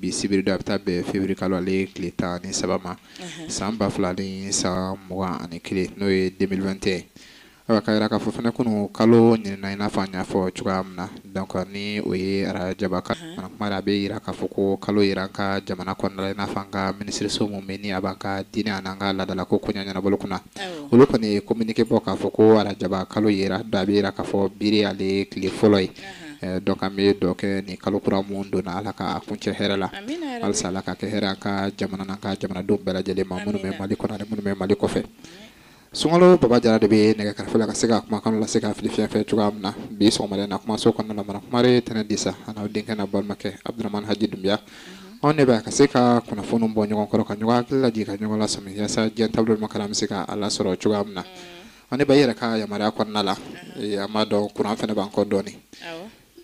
bi sibiri da bɛ taa bɛn février kalo ale tile 13 ma san 2021 n'o ye 2021 awa ka yira k'a fɔ fɛnɛ kunu kalo ɲinina i n'a fɔ an y'a fɔ cogoya min na donc ni o ye arajaba ka kuma a bɛ yira k'a fɔ ko kalo yira an ka jamana kɔnɔna la i n'a fɔ an ka minisiriso mun bɛ ni a b'an ka diinɛ an'an ka laadala ko koɲɛ ɲɛnabolo kunna olu kɔni ye communiqué bɔ k'a fɔ ko arajaba kalo yira da a bɛ yira k'a fɔ biri ale tile fɔlɔ ye donc an bɛ dɔ kɛ ni kalo kura mun donna ala ka kuncɛ hɛrɛ la halisa ala ka kɛ hɛrɛ an ka jamana n'an ka jamanadenw bɛɛ lajɛlen ma minnu bɛ Mali kɔnɔ ani minnu bɛ Mali kɔfɛ. Sunkalo Baba Jara de bɛ nɛgɛ kɛrɛfɛ la ka se ka kumakan lase ka fili fiɲɛ fɛ cogoya min na bi sɔgɔmada in na kumaso kɔnɔna la mana kumare tɛnɛ disa a n'aw denkɛ n'a balimakɛ Abdramane Haji Dunbiya anw de bɛ ka se ka kunnafoni bɔ ɲɔgɔn kɔrɔ ka ɲɔgɔn hakili lajigin ka ɲɔgɔn lasɔmi yaasa diɲɛ taabolo ɲuman kalan bɛ se ka ala sɔrɔ cogoya min na anw de bɛ yɛrɛ ka yamaruya kɔnɔna la an b'a dɔn kuran fɛnɛ b'an kɔ dɔɔni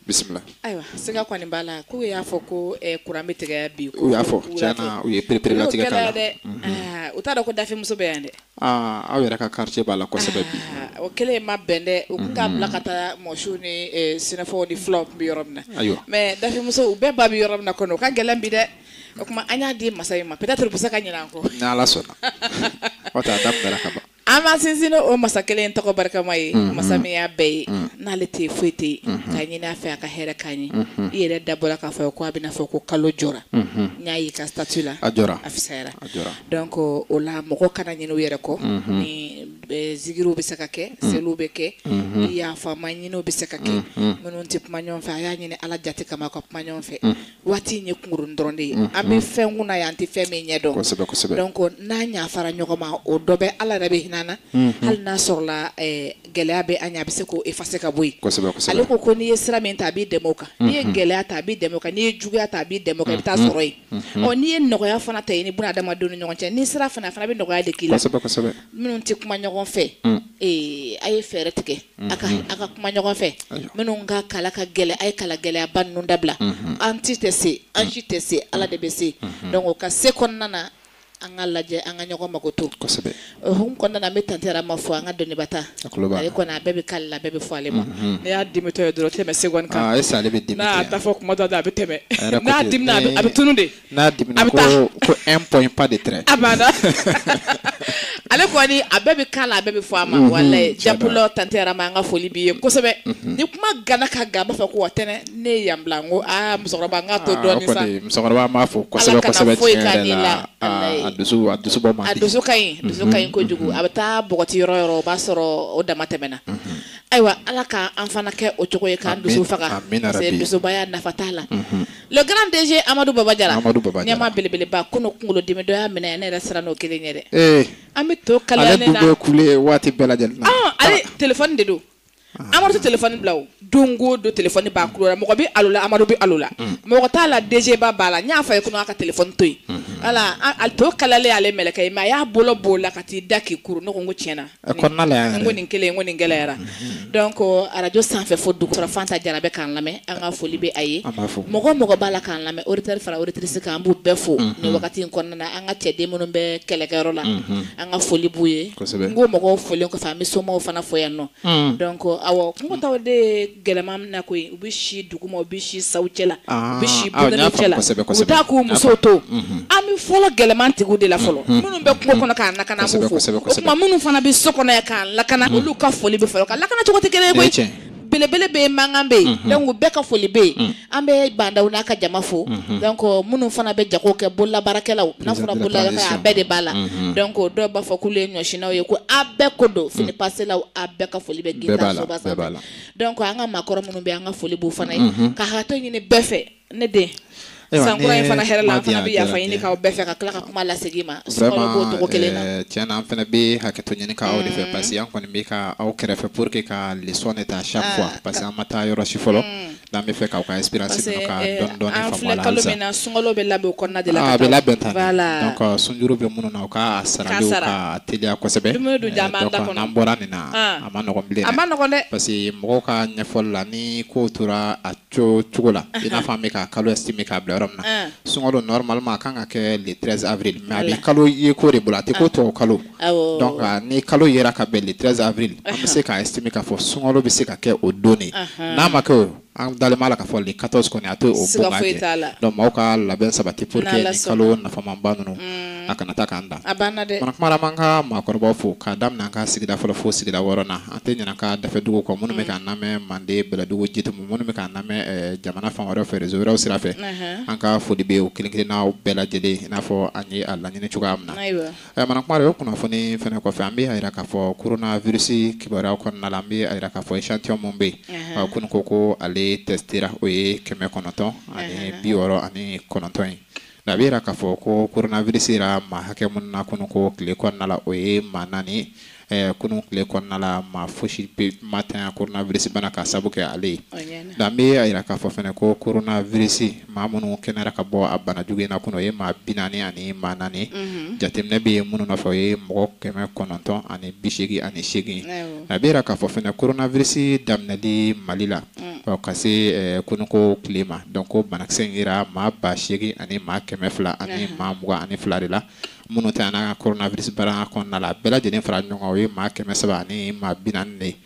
bisimila. Ayiwa siga kɔni b'a la k'u y'a fɔ ko kuran bɛ tigɛ bi u y'a fɔ tiɲɛna u ye perepere latigɛ k'a la u t'a dɔn ko dafimuso bɛ yan dɛ aw yɛrɛ ka quartier b'a la kosɛbɛ bi o kelen ma bɛn dɛ u kun k'a bila ka taa mɔsiw ni sinafɔw ni fulaw tun bɛ yɔrɔ min na mais dafimuso u bɛɛ ba bɛ yɔrɔ min na kɔnɔ o ka gɛlɛn bi dɛ o kuma an y'a di masa in ma peut-être u bɛ se ka ɲinɛ an kɔ ni ala sɔnna o tɛ a daminɛra ka ban an ma sinsin o masa kelen tɔgɔ barikama ye masa min y'a bɛɛ ye n'ale tɛ foyi tɛ yen k'a ɲini a fɛ a ka hɛrɛ k'an ye i yɛrɛ dabɔra k'a fɔ ko a bɛna fɔ ko kalo jɔra n y'a ye ka statut la a fisayara donc o la mɔgɔ kana ɲinɛ u yɛrɛ kɔ ni zigiriw bɛ se ka kɛ seliw bɛ kɛ yafama ɲiniw bɛ se ka kɛ minnu tɛ kuma ɲɔgɔn fɛ a y'a ɲini ala jate kama ka kuma ɲɔgɔn fɛ waati in ye kunkurunin dɔrɔn de ye an bɛ fɛn kunna yan an tɛ fɛn min ɲɛ dɔn donc n'an ɲafara ɲɔgɔn ma o dɔ bɛ ala yɛrɛ bɛ hinɛ hali n'a sɔrɔla gɛlɛya bɛ an ɲɛ a bɛ se k'o effacer ka bɔ yen ale ko n'i ye sira min ta a b'i dɛmɛ o kan n'i ye gɛlɛya ta a b'i dɛmɛ o kan n'i ye juguya ta a b'i dɛmɛ o kan i bɛ taa sɔrɔ yen n'i ye nɔgɔya fana ta yen ni buna adamadenw ni ɲɔgɔn cɛ ni sira fana bɛ nɔgɔya de k'i la minnu tɛ kuma ɲɔgɔn fɛ a ye fɛɛrɛ tigɛ a ka kuma ɲɔgɔn fɛ minnu ka kala ka gɛlɛ a ye kala gɛlɛyaba ninnu dabila an ti tɛ se an si tɛ se ala de bɛ se donc o ka se kɔnɔna na an ka lajɛ an ka ɲɔgɔn mago to hun kɔnɔna na an bɛ tantɛra ma fɔ an ka dɔnnibata ale kɔni a bɛɛ bɛ k'ale la a bɛɛ bɛ fɔ ale ma ne y'a dimitɔ ye dɔrɔn tɛmɛ seconde kan n'a ta fɔ kuma dɔ a bɛ tɛmɛ n'a dimina a bɛ tunu de n'a dimina ko 1 point pas de trait a banna ale kɔni a bɛɛ bɛ k'ala a bɛɛ bɛ fɔ a ma walayi Japulɔ tantɛra ma an ka foli b'i ye kosɛbɛ ni kuma gana ka gan a b'a fɔ ko wa tɛnɛ ne ye yan bila n ko musokɔrɔba n k'a to dɔɔnin sa musokɔrɔba b'a fɔ kosɛbɛ kosɛbɛ tiɲɛ yɛrɛ la a dusu bɔ man di a dusu ka ɲi kojugu a bɛ taa bɔgɔti yɔrɔ yɔrɔ o b'a sɔrɔ o dama tɛmɛna ayiwa ala ka an fana kɛ o cogo ye k'an dusu faga c'est dusubaya nafa t'a la le grand DG Amadou Baba Jara ɲɛma belebeleba kunu kunkolo dimi dɔ y'a minɛ ne yɛrɛ siran n'o kelen ye dɛ an bɛ to kalaya ne na ale dun bɛ kule waati bɛɛ lajɛlen na ale téléphone de don Amadu tɛ téléphone bila o don o don téléphone b'a kulo la mɔgɔ bɛ alo la Amadu bɛ alo la mɔgɔ t'a la DG ba b'a la n y'a fɔ a ye ko n'a ka téléphone to yen ala a to kalalen ale mɛlɛkɛ ye mais a y'a bolo b'o la ka t'i da k'i kuru ne ko n ko tiɲɛna n ko nin kelen n ko nin gɛlɛyara donc radio sanfɛ fo dugukɔrɔ Fanta Jara bɛ k'an lamɛn an ka foli bɛ a ye mɔgɔ mɔgɔ b'a la k'an lamɛn auditeur fara auditrice kan an b'u bɛɛ fo nin wagati in kɔnɔna na an ka cɛden minnu bɛ kɛlɛkɛyɔrɔ la an ka foli b'u ye n ko mɔgɔw folen kɔfɛ an bɛ somɔgɔw fana fo yan nɔ donc awɔ kungotaw de gɛlɛman na koyi u bɛ si duguma u bɛ si saw cɛ la u bɛ si bonnew cɛ la u t'a k'u musow to an bɛ fɔlɔ gɛlɛman tigiw de la fɔlɔ minnu bɛ kungo kɔnɔ k'an lakana an b'u fo o tuma minnu fana bɛ so kɔnɔ yan k'an lakana olu ka foli bɛ fɔlɔ ka lakana cogo tɛ kelen ye koyi belebele bɛ yen mankan bɛ yen donc bɛɛ ka foli bɛ yen an bɛ bandaw n'a ka jama fo donc minnu fana bɛ jago kɛ bololabaarakɛlaw n'a fɔra bololabaarakɛlaw a bɛɛ de b'a la donc dɔw b'a fɔ k'olu ye ɲɔsinaw ye ko a bɛɛ ko don fini paselaw a bɛɛ ka foli bɛ ginta soba sanfɛ donc an ka maakɔrɔ minnu bɛ an ka foli b'u fana ye ka hakɛ ɲini bɛɛ fɛ ne den sankura in fana hɛrɛ la an fana bɛ yafa ɲini k'aw bɛɛ fɛ ka tila ka kuma lasegin ma sɔgɔma b'o cogo kelen na tiɲɛna an fana bɛ hakɛto ɲini k'aw de fɛ parce que an kɔni bɛ ka aw kɛrɛfɛ pour que ka leçon de ta chaque fois parce que an ma taa yɔrɔ si fɔlɔ n'an bɛ fɛ k'aw ka expérience ninnu ka dɔɔni dɔɔni faamu a la halisa an filɛ kalo min na sunkalo bɛ labɛn o kɔnɔna de la ka taa a bɛ labɛn tan donc sunjuru bɛ minnu na u ka saraliw ka teliya kosɛbɛ donc n'an bɔra nin na a ma nɔgɔn bilen dɛ parce que mɔgɔw ka ɲɛfɔli la ni kow tora a cogo la i n'a fɔ an bɛ ka kalo estimé k'a bila yɔrɔ min na sunkalo normalement a kan ka kɛ le 13 avril mais a bɛ kalo ye ko de bolo a tɛ ko tɔw kalo donc ni kalo yera ka bɛn le 13 avril an bɛ se k'a estimé k'a fɔ sunkalo bɛ se ka kɛ o don de n'a ma kɛ o an dalen mala ka fɔ le 14 kɔni a to o bon donc maaw ka labɛn sabati pour que ni kalo nafamanba ninnu a kana taa k'an dan mana kuma la man ka maakɔrɔbaw fo k'a daminɛ an ka sigida fɔlɔ fo sigida wɔɔrɔ na an tɛ ɲinɛ ka dafe dugu kɔ minnu bɛ k'an lamɛn Mande Bɛlɛdugu Jitumu minnu bɛ k'an lamɛn jamana fan wɛrɛw fɛ réseau wɛrɛw sira fɛ an ka foli bɛ o kelen kelennaw bɛɛ lajɛlen i n'a fɔ an ye a laɲini cogoya min na mana kuma la o kunnafoni fɛnɛ kɔfɛ an bɛ a yira k'a fɔ coronavirus kibaruyaw kɔnɔna la an bɛ a yira k'a fɔ échantillon min bɛ yen kunun ko ale testera o ye 960 ani 69 ye a bɛ yira k'a fɔ ko coronavirus yera maa hakɛ minnu na kunun ko tile kɔnɔna la o ye maa 4 kunun tile kɔnɔna la maa fosi ma tanya coronavirus bana ka sabu kɛ ale ye an bɛ a yira k'a fɔ fɛnɛ ko coronavirus maa minnu kɛnɛyara ka bɔ a bana jugu in na kunun o ye maa 40 ani maa 4 jateminɛ bɛ yen minnu nɔfɛ o ye mɔgɔ 900 ani 88 a bɛ yira k'a fɔ fɛnɛ coronavirus daminɛli Mali la ka se kununko tile ma donc ko banakisɛ in yera maa 80 ani maa 200 ani maa 22 de la minnu tɛ an ka coronavirus bara kɔnɔna la bɛɛ lajɛlen fara ɲɔgɔn kan o ye maa 300 ani maa 40 de ye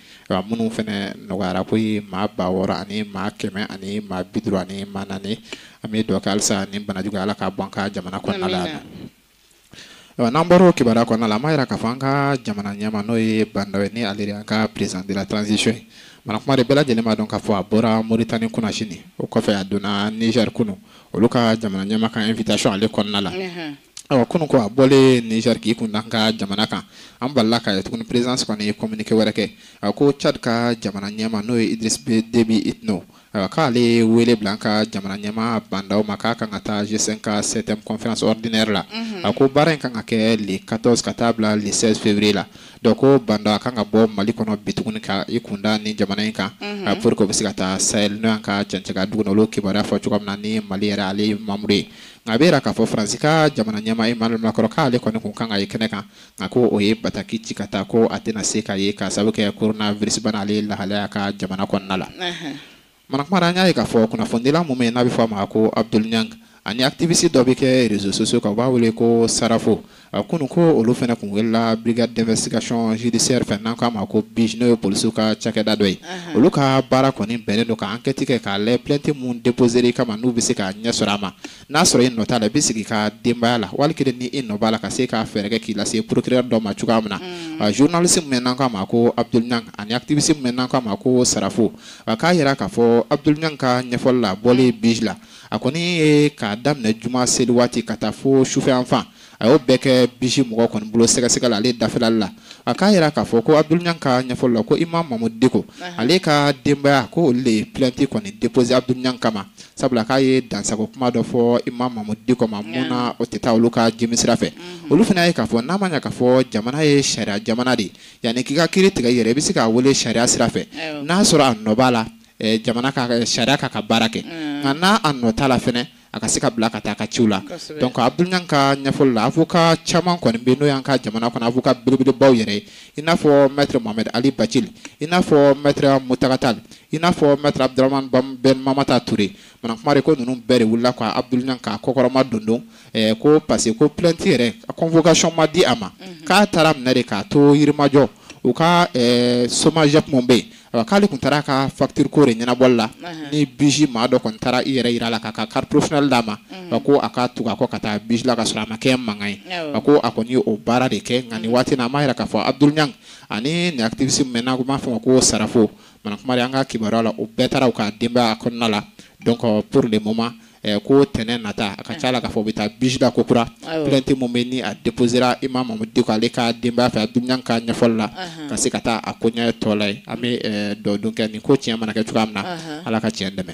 minnu fɛnɛ nɔgɔyara ko ye maa 60 ani maa 100 ani maa 50 ani maa 4 an bɛ dugawu kɛ halisa ni bana jugu Ala ka bɔ an ka jamana kɔnɔna la n'an bɔra o kibaruya kɔnɔna la an b'a yira k'a fɔ an ka jamana ɲɛmaa n'o ye Bandaw ye ni ale de y'an ka président de la transition ye mana kuma de bɛɛ lajɛlen b'a dɔn k'a fɔ a bɔra Mauritanie kunna sini o kɔfɛ a donna Niger kunu olu ka jamana ɲɛmaa ka invitation ale kɔnɔna la kunun ko a bɔlen Niger k'i kun da an ka jamana kan an balila ka ye tuguni présidence kɔni ye communiqué wɛrɛ kɛ ko Tchad ka jamana ɲɛmaa n'o ye Idriss Déby Itno k'ale wele bila an ka jamana ɲɛmaa Bandaw ma k'a kan ka taa G5 ka 7e conférence ordinaire la ko baara in kan ka kɛ le 14 ka taa bila le 16 février la donc ko Bandaw a kan ka bɔ Mali kɔnɔ bi tuguni ka i kunda ni jamana in kan pour que o bɛ se ka taa Sahel n'o y'an ka cɛncɛn dugu n'olu kibaruya fɔ cogo min na ni Mali yɛrɛ ale ye membre ye nka a bɛ yira k'a fɔ Faransi ka jamana ɲɛmaa Emmanuel Macron k'ale kɔni kun kan ka ye kɛnɛ kan nka ko o ye bataki ci ka taa ko a tɛna se ka ye ka sababu kɛ coronavirus bana ale lahalaya ka jamana kɔnɔna la mana kuma an y'a ye k'a fɔ kunnafonidila mun bɛ yen n'a bɛ fɔ a ma ko Abdul Niang ani activiste dɔ bɛ kɛ réseaux sociaux kan u b'a wele ko Sarafo kunun ko olu fana kun welela brigade d'investigation judiciaire fɛ n'an k'a ma ko BIJ n'o ye polisiw ka cakɛda dɔ ye olu ka baara kɔni bɛnnen don ka enquête kɛ k'a lajɛ plainte mun déposer kama n'u bɛ se ka ɲɛ sɔrɔ a ma n'a sɔrɔ i nɔ t'a la i bɛ sigi ka denbaya la wali kelen ni i nɔ b'a la ka se ka fɛɛrɛ kɛ k'i lase procureur dɔ ma cogoya min na journaliste min bɛ n'an k'a ma ko Abdul Niang ani activiste min bɛ n'an k'a ma ko Sarafo k'a yira k'a fɔ Abdul Niang ka ɲɛfɔli la bɔlen BIJ la a kɔni ye k'a daminɛ juma seli waati ka taa fo sufɛ yanfan a y'o bɛɛ kɛ BIJ mɔgɔ kɔni bolo sɛgɛsɛgɛ la ale dafɛlali la a k'a yira k'a fɔ ko Abdul Niang ka ɲɛfɔli la ko Imam Mamadou Diko ale ka denbaya ko olu de plainte kɔni déposer Abdul Niang kama sabula k'a ye dansago kuma dɔ fɔ Imam Mamadou Diko ma mun na o tɛ taa olu ka jimi sira fɛ olu fana ye k'a fɔ n'a ma ɲɛ k'a fɔ jamana ye sariya jamana de ye yanni k'i ka kiiri tigɛ i yɛrɛ i bɛ se k'a wele sariya sira fɛ n'a sɔrɔ a nɔ b'a la jamana ka sariya ka baara kɛ nka n'a a nɔ t'a la fɛnɛ a ka se ka bila ka taa ka ciw la donc Abdul Niang ka ɲɛfɔli la avocat caman kɔni bɛ n'o y'an ka jamana kɔnɔ avocat belebelebaw yɛrɛ i n'a fɔ maître Mohamed Ali Bacil i n'a fɔ maître Mutakala Tall i n'a fɔ maître Abdurahmane Ben Mamata Touré mana kuma de ko ninnu bɛɛ de wulila ka Abdul Niang ka kɔkɔrɔma don ko parce que ko plainte yɛrɛ convocation ma di a ma k'a taara minɛ de k'a to Yirimajɔ u ka chômage mun bɛ yen k'ale kun taara ka facture ko de ɲɛnabɔli la ni BIJ maa dɔ kɔni taara i yɛrɛ yira la k'a ka carte professionnelle d'a ma ko a ka tugu a kɔ ka taa BIJ la ka sɔrɔ a ma kɛ mankan ye ko a kɔni ye o baara de kɛ nka nin waati na an b'a yira k'a fɔ Abdul Niang ani nin activiste min n'an b'a fɔ ma ko Sarafo mana kuma de an ka kibaruya la o bɛɛ taara u ka denbaya kɔnɔna la donc pour le moment ko tɛnɛ nata a ka ca la k'a fɔ u bɛ taa BIJ la ko kura plainte mun bɛ ni a déposera Imam Mamadou Diko ale ka denbaya fɛ Abdul Niang ka ɲɛfɔli la ka se ka taa a ko ɲɛ tɔ la ye an bɛ dɔw kɛ nin ko tiɲɛ mana kɛ cogoya min na Ala ka tiɲɛ dɛmɛ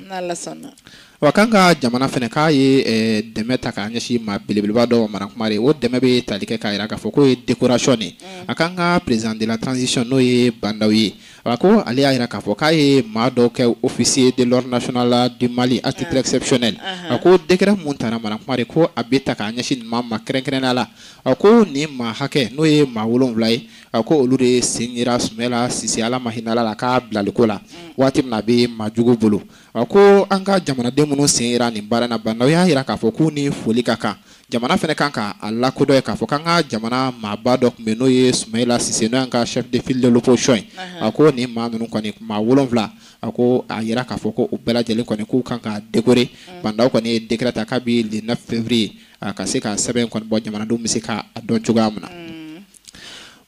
wa kan ka jamana fɛnɛ k'a ye dɛmɛ ta k'a ɲɛsin maa belebeleba dɔ ma kuma de o dɛmɛ bɛ tali kɛ k'a jira k'a fɔ k'o ye décoration de a kan ka président de la transition n'o ye Bandaw ye ko ale y'a jira k'a fɔ k'a ye maa dɔw kɛ officier de l'ordre national du Mali à titre exceptionnel ko décret mun taara ma kuma de ko a bɛ ta k'a ɲɛsin nin maa ma kɛrɛnkɛrɛnnenya la ko nin maa hakɛ n'o ye maa 7 ye ko olu de sen yera Sumala Sise Ala ma hinɛ la k'a bilali ko la waati min na a bɛ maa jugu bolo ko an ka jamanaden minnu sen yira nin baara na banda y'a yira k'a fɔ k'u ni foli ka kan jamana fɛnɛ kan ka a lakodɔn ye k'a fɔ k'an ka jamana maaba dɔ tun bɛ n'o ye Sumayila Sise n'o y'an ka chef de file de l'opposition ye ko nin maa ninnu kɔni maa 7 ko a yira k'a fɔ ko u bɛɛ lajɛlen kɔni k'u kan ka décorer bandaw kɔni ye décret ta kabi le 9 février ka se ka sɛbɛn kɔni bɔ jamanadenw bɛ se ka dɔn cogoya min na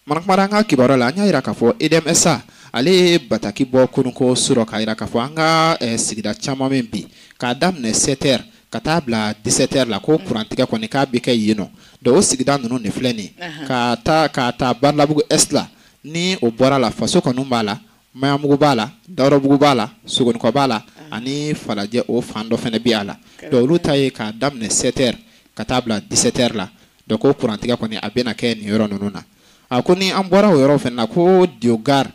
Manakmara an ka kibaruya la an y'a yira k'a fɔ EDMSA ale ye bataki bɔ kununko sɔrɔ k'a yira k'a fɔ an ka sigida caman min bi k'a daminɛ 7h ka taa bila 17h la ko kurantigɛ kɔni k'a bɛ kɛ yen nɔ donc o sigida ninnu de filɛ nin ka taa Badalabugu Est la ni o bɔra la faso kɔni b'a la Mayamugu b'a la Daoudabugu b'a la Sogonikɔ b'a la ani Falajɛ o fan dɔ fɛnɛ bɛ a la donc olu ta ye k'a daminɛ 7h ka taa bila 17h la donc o kurantigɛ kɔni a bɛna kɛ nin yɔrɔ ninnu na a ko ni an bɔra o yɔrɔ fɛnɛ na ko Diogar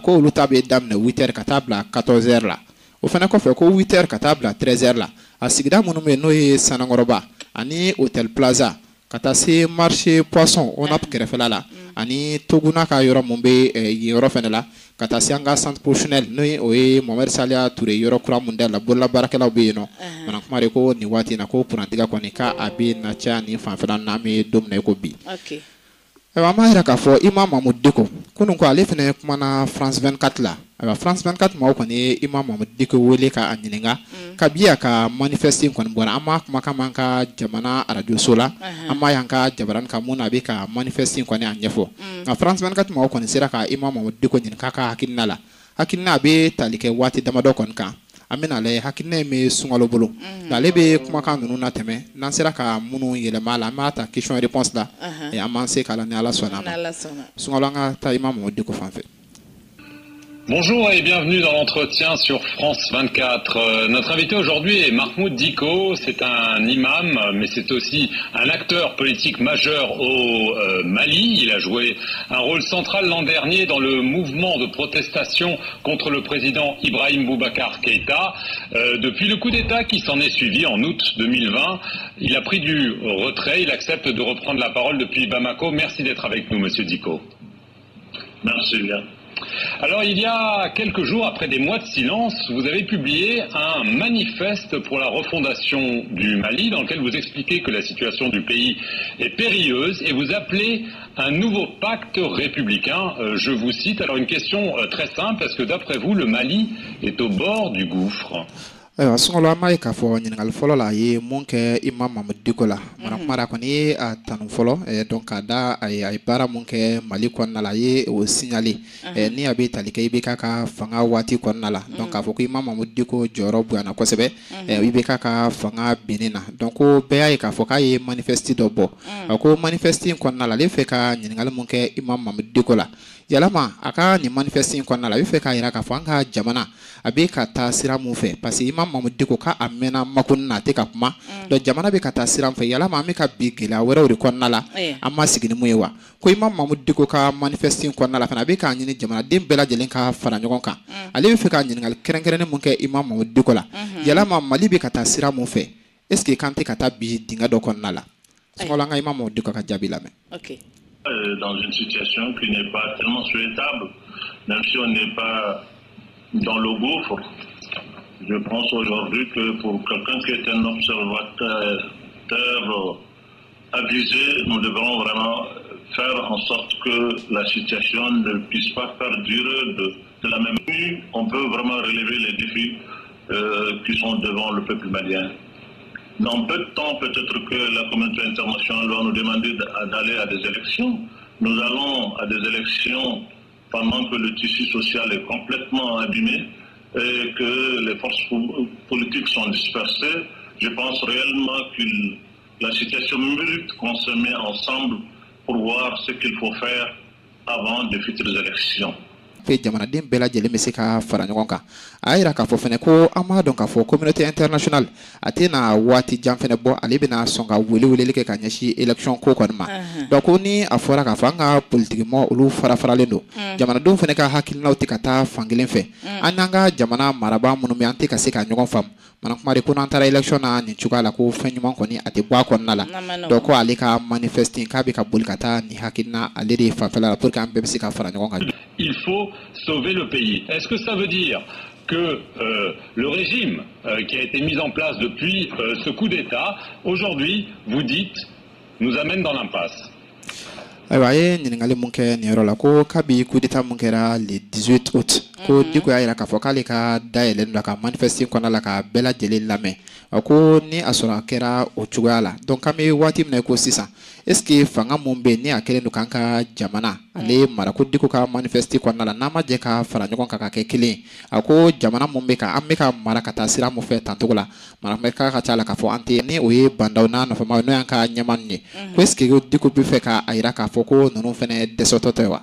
ko olu ta bɛ daminɛ 8h ka taa bila 14h la o fɛnɛ kɔfɛ ko 8h ka taa bila 13h la a sigida minnu bɛ n'o ye Sanangɔrɔba ani Hotel Plaza ka taa se marché poisson ONAP kɛrɛfɛla la ani Toguna ka yɔrɔ mun bɛ yen yɔrɔ fɛnɛ la ka taa se an ka centre professionnel n'o ye o ye Mohamed Saliya Ture yɔrɔ kura mun da la bololabaarakɛlaw bɛ yen nɔ mana kuma de ko nin waati in na ko kurantigɛ kɔni ka a bɛ na caya nin fanfɛla n'an bɛ don min na i ko bi. An b'a yira k'a fɔ Imam Mamudu Diko kunun ko ale fɛnɛ kumana France 24 la France 24 maaw kɔni ye Imam Mamudu Diko wele ka a ɲininka kabi a ka manifeste kɔni bɔra an m'a kumakan man ka jamana radio so la an m'a y'an ka jabarani ka mun na a bɛ ka manifeste kɔni a ɲɛfɔ nka France 24 maaw kɔni sera ka Imam Mamudu Diko ɲininka ka hakilina la hakilina a bɛ tali kɛ waati damadɔ kɔni kan an bɛna lajɛ hakilina in bɛ sunkalo bolo ale bɛ kumakan ninnu natɛmɛ n'an sera ka minnu yɛlɛma a la an b'a ta question réponse la an b'an se k'a la ni Ala sɔnna ma sunkalo an ka taa Imam Mamudu Diko fan fɛ. Bonjour et bienvenue dans l'entretien sur France 24. Notre invité aujourd'hui est Mahmoud Diko, c'est un imam, mais c'est aussi un acteur politique majeur au Mali. Il a joué un rôle central l'an dernier dans le mouvement de protestation contre le président Ibrahim Boubacar Keïta. Depuis le coup d'État qui s'en est suivi en août 2020, il a pris du retrait, il accepte de reprendre la parole depuis Bamako. Merci d'être avec nous, Monsieur Diko. Merci bien. Alors, il y a quelques jours, après des mois de silence, vous avez publié un manifeste pour la refondation du Mali dans lequel vous expliquez que la situation du pays est périlleuse et vous appelez un nouveau pacte républicain. Je vous cite, alors une question très simple, est-ce que d'après vous, le Mali est au bord du gouffre ? Sunkalo an m'a ye k'a fɔ ɲininkali fɔlɔ la a ye mun kɛ Imam Mamudu Diko la mana kuma la kɔni ye a tanu fɔlɔ donc k'a da a ye baara mun kɛ Mali kɔnɔna la a ye o signalé ni a bɛ tali kɛ IBK ka fanga waati kɔnɔna la donc k'a fɔ ko Imam Mamudu Diko jɔyɔrɔ bonyana kosɛbɛ IBK ka fanga binni na donc ko bɛɛ y'a ye k'a fɔ k'a ye manifeste dɔ bɔ ko manifeste in kɔnɔna la ale fɛ ka ɲininkali mun kɛ Imam Mamudu Diko la yalama a ka nin manifeste in kɔnɔna la a bɛ fɛ k'a yira k'a fɔ an ka jamana a bɛ ka taa sira mun fɛ parce que Imam Mamudu Diko k'a mɛnna makoni na a tɛ ka kuma donc jamana bɛ ka taa sira min fɛ yalama an bɛ ka bi gɛlɛya wɛrɛw de kɔnɔna la an ma sigi ni mun ye wa ko Imam Mamudu Diko ka manifeste in kɔnɔna la fana a bɛ k'a ɲini jamanaden bɛɛ lajɛlen ka fara ɲɔgɔn kan ale bɛ fɛ ka ɲininkali kɛrɛnkɛrɛnnen mun kɛ Imam Mamudu Diko la yalama Mali bɛ ka taa sira mun fɛ est ce que kan tɛ ka taa bi dingɛ dɔ kɔnɔna la sunkalo an ka Imam Mamudu Diko ka jaabi lamɛn. Dans une situation qui n'est pas tellement souhaitable, même si on n'est pas dans le gouffre. Je pense aujourd'hui que pour quelqu'un qui est un observateur avisé, nous devons vraiment faire en sorte que la situation ne puisse pas perdurer de la même manière. On peut vraiment relever les défis qui sont devant le peuple malien. Dans peu de temps, peut-être que la communauté internationale va nous demander d'aller à des élections. Nous allons à des élections pendant que le tissu social est complètement abîmé et que les forces politiques sont dispersées. Je pense réellement que la situation mérite qu'on se mette ensemble pour voir ce qu'il faut faire avant de futures élections. Jamanaden bɛɛ lajɛlen bɛ se ka fara ɲɔgɔn kan a yira k'a fɔ fɛnɛ ko an b'a dɔn k'a fɔ communauté internationale a tɛna waati jan fɛnɛ bɔ ale bɛna sɔn ka weleli kɛ ka ɲɛsin élection ko kɔni ma donc ni a fɔra k'a fɔ an ka politique mɔgɔw olu fara-faralen don jamanadenw fɛnɛ ka hakilinaw tɛ ka taa fankelen fɛ an n'an ka jamana marabaa minnu bɛ an tɛ ka se ka ɲɔgɔn faamu mana kuma de ko n'an taara élection na nin cogoya la ko fɛn ɲuman kɔni a tɛ bɔ a kɔnɔna la donc ko ale ka manifeste k'a bɛ ka boli ka taa nin hakilina ale de fanfɛla la pour que an bɛɛ bɛ se ka fara ɲɔgɔn kan. Il faut sauver le pays. Est-ce que ça veut dire que le régime qui a été mis en place depuis ce coup d'État, aujourd'hui, vous dites, nous amène dans l'impasse. aywa ye ɲininkali mun kɛ nin yɔrɔ la ko kabi coup d'état mun kɛra le 18 août ko Diko y'a yira k'a fɔ k'ale ka dayɛlɛlen don ka manifester kɔnɔna la ka bɛɛ lajɛlen lamɛn ko ni a sɔrɔ a kɛra o cogoya la donc an bɛ waati min na ko sisan est ce que fanga mun bɛ ni a kɛlen don k'an ka jamana ale mara ko Diko ka manifester kɔnɔna la n'an ma jɛ ka fara ɲɔgɔn kan ka kɛ kelen a ko jamana mun bɛ ka an bɛ ka mara ka taa sira mun fɛ tancogo la mara ka ca la k'a fɔ an tɛ ni o ye bandaw n'a nɔfɛmaw n'o y'an ka ɲɛma ninnu ye ko est ce que Diko bɛ fɛ k'a yira k'a fɔ ko ninnu fɛnɛ dɛsɛtɔ tɛ wa.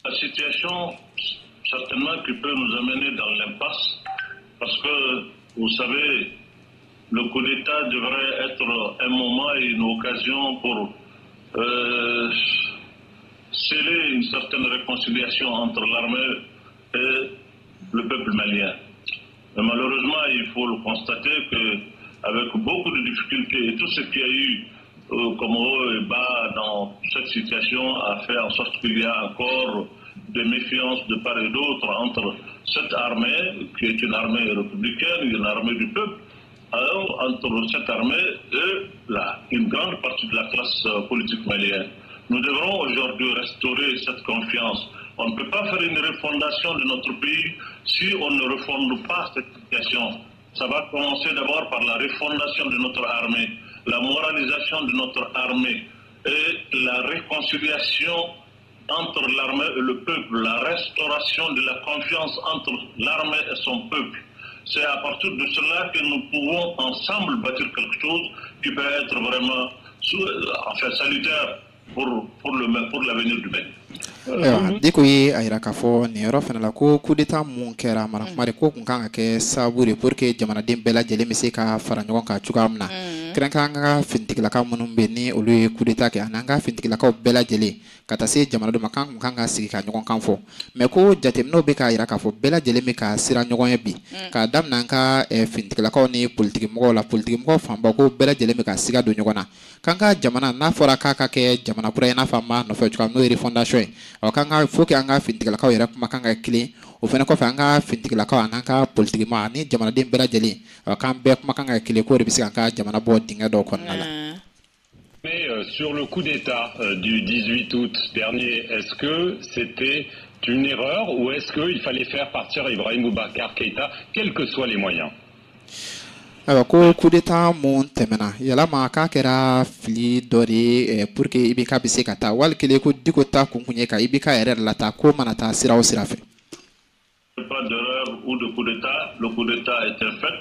La situation, certainement, qui peut nous amener dans l'impasse, parce que, vous savez, le coup d'État devrait être un moment et une occasion pour sceller une certaine réconciliation entre l'armée et le peuple malien. Mais malheureusement, il faut le constater qu'avec beaucoup de difficultés et tout ce qu'il y a eu comme haut et bas dans cette situation a fait en sorte qu'il y a encore des méfiances de part et d'autre entre cette armée, qui est une armée républicaine, une armée du peuple, entre cette armée et une grande partie de la classe politique malienne. Nous devrons aujourd'hui restaurer cette confiance. On ne peut pas faire une refondation de notre pays si on ne refonde pas cette situation. Ça va commencer d'abord par la refondation de notre armée, la moralisation de notre armée et la réconciliation entre l'armée et le peuple, la restauration de la confiance entre l'armée et son peuple. C'est à partir de cela que nous pouvons ensemble bâtir quelque chose qui peut être vraiment salutaire pour l'avenir du pays. Diko ye a yira k'a fɔ nin yɔrɔ fana la ko coup d'état mun kɛra marakumari ko kun kan ka kɛ sababu de pour que jamanaden bɛɛ lajɛlen bɛ se ka fara ɲɔgɔn kan cogoya min na kɛrɛnkɛrɛn an ka finitigilakaw minnu bɛ ni olu ye coup d'état kɛ ani an ka finitigilakaw bɛɛ lajɛlen ka taa se jamanadenw ma kan kun kan ka sigi ka ɲɔgɔn kan fɔ mais ko jateminɛw bɛ k'a yira k'a fɔ bɛɛ lajɛlen bɛ ka siran ɲɔgɔn ye bi k'a daminɛ an ka finitigilakaw ni politigimɔgɔw la politigimɔgɔw fanba ko bɛɛ lajɛlen bɛ ka siga don ɲɔgɔn na k'an ka jamana n'a fɔra k'a ka kɛ jamana kura ye n'a fɔ an b'a nɔfɛ cogoya n'o ye refondation ye k'an ka faut que an ka finitigilakaw yɛrɛ kuma kan ka kelen o fana kɔfɛ an ka finitigilakaw an'an ka politigima ani jamanaden bɛɛ lajɛlen k'an bɛɛ kuma kan ka kelen k'o de bɛ se k'an ka jamana bɔ dingɛ dɔw kɔnɔna la. Mais sur le coup d'État du 18 août dernier, est-ce que c'était une erreur ou est-ce qu'il fallait faire partir Ibrahim Boubacar Keïta, quels que soient les moyens? Alors, coup d'état mun tɛmɛna yalama k'a kɛra fili dɔ de pour que IBK bɛ se ka taa wali kelen ko Diko ta kun ye ka IBK yɛrɛ la taa ko mana taa sira o sira fɛ. Pas d'erreur ou de coup d'état, le coup d'état a été fait,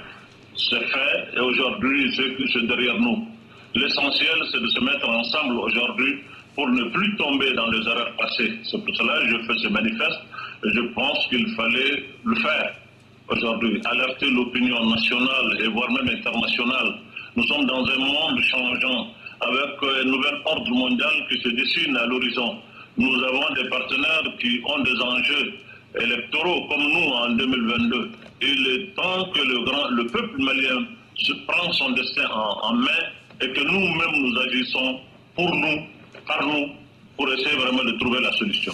c'est fait et aujourd'hui c'est derrière nous. L'essentiel c'est de se mettre ensemble aujourd'hui pour ne plus tomber dans les erreurs passées. C'est pour cela que je fais ce manifeste et je pense qu'il fallait le faire. Aujourd'hui, alerter l'opinion nationale et voire même internationale. Nous sommes dans un monde changeant avec un nouvel ordre mondial qui se dessine à l'horizon. Nous avons des partenaires qui ont des enjeux électoraux comme nous en 2022. Il est temps que le peuple malien se prenne son destin en main et que nous-mêmes nous agissons pour nous, par nous, pour essayer vraiment de trouver la solution.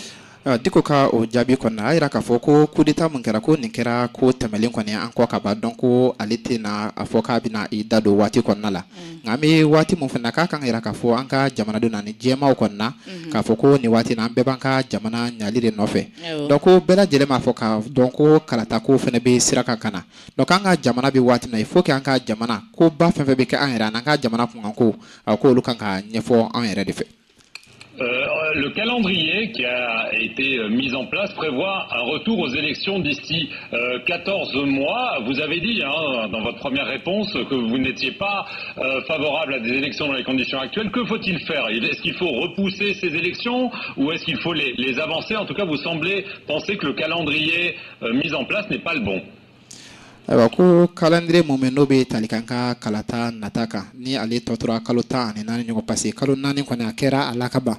Diko ka o jaabi kɔnɔ a yira k'a fɔ ko coup d'état mun kɛra ko nin kɛra ko tɛmɛlen kɔni an kɔ ka ban donc ko ale tɛna a fɔ k'a bɛna i da don waati kɔnɔna la nka an bɛ waati mun fana k'a kan ka yira k'a fɔ an ka jamanadenw na ni jɛmaw kɔnɔna k'a fɔ ko nin waati na an bɛɛ b'an ka jamana ɲali de nɔfɛ donc ko bɛɛ lajɛlen b'a fɔ k'a dɔn ko kalata ko fana bɛ sira kan ka na donc an ka jamana bɛ waati min na il faut que an ka jamana ko ba fɛn fɛn bɛ kɛ an yɛrɛ an ka jamana kunkan ko ko olu kan ka ɲɛfɔ an yɛrɛ de fɛ. Le calendrier qui a été mis en place prévoit un retour aux élections d'ici 14 mois. Vous avez dit dans votre première réponse que vous n'étiez pas favorable à des élections dans les conditions actuelles. Que faut-il faire? Est-ce qu'il faut repousser ces élections ou est-ce qu'il faut les avancer? En tout cas, vous semblez penser que le calendrier mis en place n'est pas le bon. Ayiwa ko calendrier mun bɛ n'o bɛ tali kan ka kalata nata kan ni ale tɔ tora kalo 14 ɲɔgɔn parce que kalo 4 kɔni a kɛra a la ka ban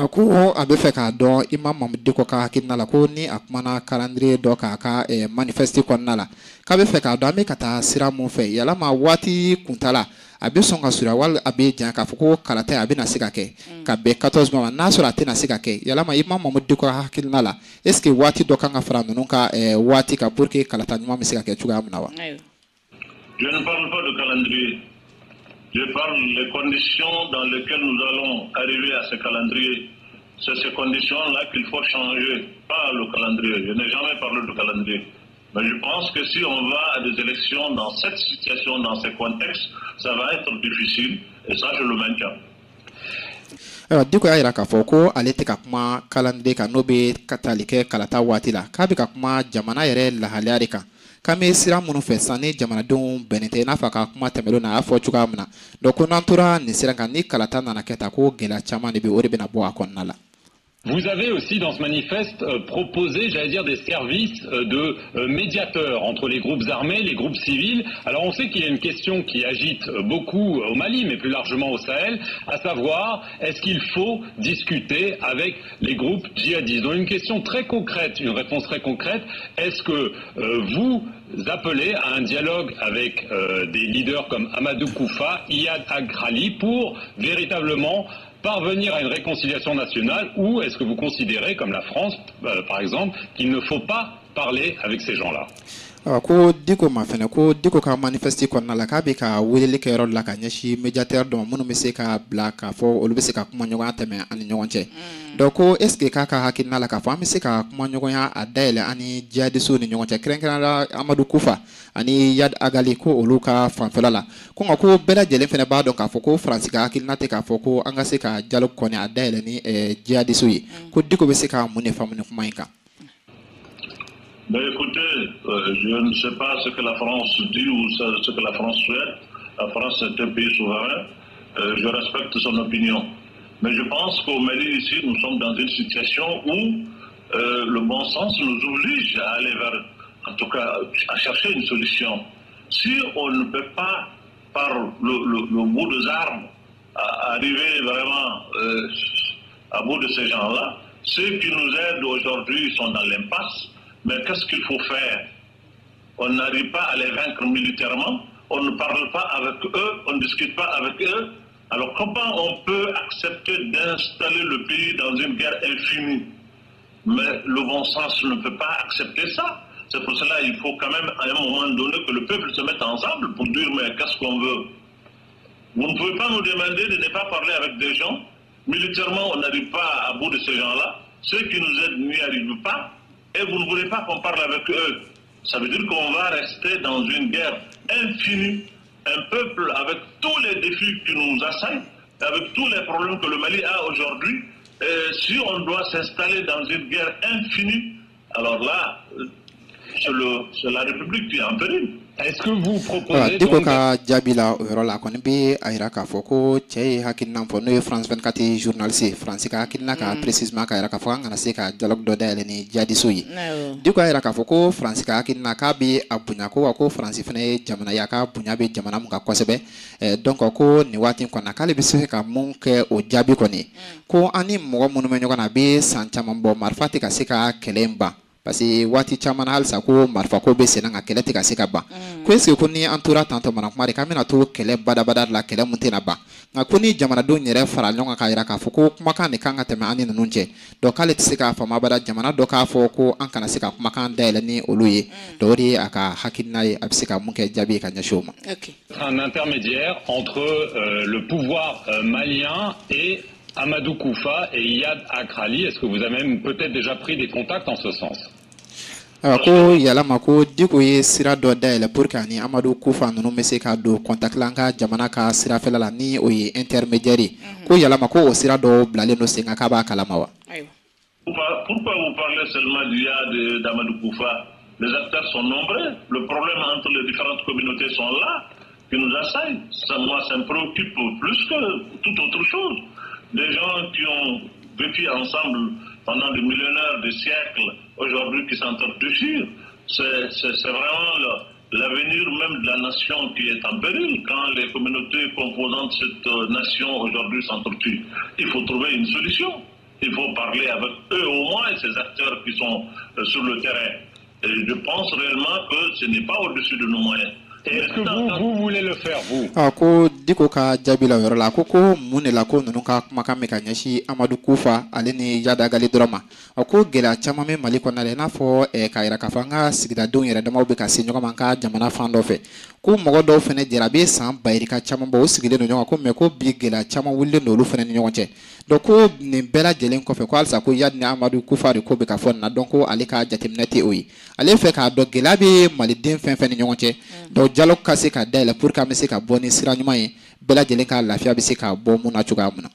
ko a bɛ fɛ k'a dɔn Imam Mamadu Diko ka hakilina la ko ni a kumana calendrier dɔ k'a ka manifeste kɔnɔna la k'a bɛ fɛ k'a dɔn an bɛ ka taa sira mun fɛ yalama waati kuntala a bɛ sɔn ka sura wali a bɛ jan k'a fɔ ko kalata a bɛ na se ka kɛ ka bɛn 14 ma n'a sɔrɔ a tɛna se ka kɛ yalama Imam Mamadou Dicko hakilina la est-ce que waati dɔ kan ka fara ninnu ka waati ka pour que kalata ɲuman bɛ se ka kɛ cogoya min na wa? Je ne parle pas de calendrier. Je parle des conditions dans lesquelles nous allons arriver à ce calendrier. C'est ces conditions-là qu'il faut changer, pas le calendrier. Je n'ai jamais parlé de calendrier. Mais je pense que si on va à des élections dans cette situation, dans ces contextes, ça va être difficile. Et ça, je le maintiens. Dicko y'a jira k'a fɔ ko ale tɛ ka kuma kalanden kan n'o bɛ tali kɛ kalata waati la k'a bɛ ka kuma jamana yɛrɛ lahalaya de kan k'an bɛ sira minnu fɛ sisan ni jamanadenw bɛnnen tɛ i n'a fɔ a ka kuma tɛmɛnenw na a y'a fɔ cogoya min na donc ko n'an tora nin sira kan ni kalata nana kɛ tan ko gɛlɛya caman de bɛ o de bɛna bɔ a kɔnɔna la. Vous avez aussi dans ce manifeste proposé, j'allais dire, des services de médiateurs entre les groupes armés, les groupes civils. Alors on sait qu'il y a une question qui agite beaucoup au Mali, mais plus largement au Sahel, à savoir, est-ce qu'il faut discuter avec les groupes djihadistes? Donc une question très concrète, une réponse très concrète, est-ce que vous appelez à un dialogue avec des leaders comme Amadou Koufa, Iyad Agrali, pour véritablement parvenir à une réconciliation nationale, ou est-ce que vous considérez, comme la France par exemple, qu'il ne faut pas parler avec ces gens-là? Ko Dicko ma fɛnɛ ko Dicko ka manifeste kɔnɔna la k'a bɛ ka weleli kɛ yɔrɔ la ka ɲɛsin médiateur dɔ ma minnu bɛ se ka bila k'a fɔ olu bɛ se ka kuma ɲɔgɔnya tɛmɛ ani ɲɔgɔn cɛ donc ko est ce que k'a ka hakilina la k'a fɔ an bɛ se ka kuma ɲɔgɔnya a dayɛlɛ ani jihadistes ni ɲɔgɔn cɛ kɛrɛnkɛrɛnnenya la Amadou Koufa ani Iyad Agali ko olu ka fanfɛla la ko nka ko bɛɛ lajɛlen fɛnɛ b'a dɔn k'a fɔ ko Faransi ka hakilina tɛ k'a fɔ ko an ka se ka dialogue kɔni a dayɛlɛ ni jihadistes ye ko Dicko bɛ se ka mun de faamu ni kuma in kan? Ben écoutez, je ne sais pas ce que la France dit ou ce que la France souhaite. La France est un pays souverain. Je respecte son opinion. Mais je pense qu'au Mali, ici, nous sommes dans une situation où le bon sens nous oblige à aller vers, en tout cas, à chercher une solution. Si on ne peut pas, par le bout des armes, arriver vraiment à bout de ces gens-là, ceux qui nous aident aujourd'hui sont dans l'impasse. Mais qu'est-ce qu'il faut faire? On n'arrive pas à les vaincre militairement, on ne parle pas avec eux, on ne discute pas avec eux. Alors comment on peut accepter d'installer le pays dans une guerre infinie? Mais le bon sens ne peut pas accepter ça. C'est pour cela qu'il faut quand même à un moment donné que le peuple se mette ensemble pour dire mais qu'est-ce qu'on veut? Vous ne pouvez pas nous demander de ne pas parler avec des gens. Militairement, on n'arrive pas à bout de ces gens-là. Ceux qui nous aident n'y arrivent pas. Et vous ne voulez pas qu'on parle avec eux. Ça veut dire qu'on va rester dans une guerre infinie. Un peuple avec tous les défis qui nous assaillent, avec tous les problèmes que le Mali a aujourd'hui. Si on doit s'installer dans une guerre infinie, alors là, c'est la République qui est en péril. Est-ce que vous proposez Dicko ka jaabi la o yɔrɔ la a kɔni bɛ a jira k'a fɔ ko cɛ ye hakilina fɔ n'o ye France 24 journaliste Faransi ka hakilina ka précisément k'a jira k'a fɔ an kana se ka dialogue dɔ dayɛlɛ ni jihadistes ye Dicko a jira k'a fɔ ko Faransi ka hakilina k'a bɛ a bonya ko wa ko Faransi fana ye jamana ye a ka bonya bɛ jamana mun kan kosɛbɛ donc ko nin waati in kɔnɔ k'ale bɛ se ka mun kɛ o jaabi kɔni ko an ni mɔgɔ minnu bɛ ɲɔgɔn na a bɛ san caman bɔ marifa tɛ ka se ka kɛlɛ in ban. Parce que waati caman halisa ko marifa ko bɛ sen na nka kɛlɛ tɛ ka se ka ban ko est ce que ko ni an tora tantɔ mana kuma de k'an bɛna to kɛlɛ badabada la kɛlɛ mun tɛna ban nka ko ni jamanadenw yɛrɛ fara ɲɔgɔn kan k'a jira k'a fɔ ko kumakan de kan ka tɛmɛ an ni ninnu cɛ donc k'ale tɛ se k'a faamu abada jamana dɔ k'a fɔ ko an kana se ka kumakan dayɛlɛ ni olu ye donc o de ye a ka hakilina ye a bɛ se ka mun kɛ jaabi ye ka ɲɛsin o ma. Un intermédiaire entre le pouvoir malien et Amadou Koufa et Iyad Agrali. Est-ce que vous avez même peut-être déjà pris des contacts en ce sens? Ko yalama ko Dicko ye sira dɔ dayɛlɛ pour que ani Amadou Koufa ninnu bɛ se ka don contact la an ka jamana ka sirafɛla la ni o ye intermédiaire ye ko yalama ko o sira dɔ bilalen don sen kan k'a b'a kalama wa? Pourquoi vous parlez seulement d'Iyad et d'Amadou Koufa? Les acteurs sont nombreux. Le problème entre les différentes communautés sont là, qui nous assaillent. Moi, ça me préoccupe plus que toute autre chose. Des gens qui ont vécu ensemble pendant des millénaires, des siècles, aujourd'hui qui s'entretuent, c'est vraiment l'avenir même de la nation qui est en péril quand les communautés composantes de cette nation aujourd'hui s'entretuent. Il faut trouver une solution. Il faut parler avec eux au moins, ces acteurs qui sont sur le terrain. Et je pense réellement que ce n'est pas au-dessus de nos moyens. Est-ce que vous voulez le faire, vous? Ko diko ka jabila yɔrɔ la ko mun de la ko ninnu ka kumakan bɛ ka ɲɛsin Amadu Kufa ale ni Yada Gali dɔrɔn ma ko gɛlɛya caman bɛ Mali kɔnɔna la i n'a fɔ k'a yira k'a fɔ an ka sigidadenw yɛrɛ damaw bɛ ka se ɲɔgɔn ma an ka jamana fan dɔ fɛ ko mɔgɔ dɔw fana jɛra a bɛ san bayirika caman bɔ o sigilen don ɲɔgɔn kan ko mais ko bi gɛlɛya caman wulilen don olu fana ni ɲɔgɔn cɛ donc ko nin bɛɛ lajɛlen kɔfɛ ko halisa ko Yadi ni Amadu Kufa de ko bɛ ka fɔ nin na donc ko ale ka jateminɛ tɛ o ye ale fɛ k'a dɔn gɛlɛya bɛ maliden fɛn fɛn ni ɲɔgɔn cɛ donc dialogue ka se ka dayɛlɛ pour que an bɛ se ka bɔ ni sira ɲuman ye bɛɛ lajɛlen ka lafiya bɛ se ka bɔ mun na cogoya mun na.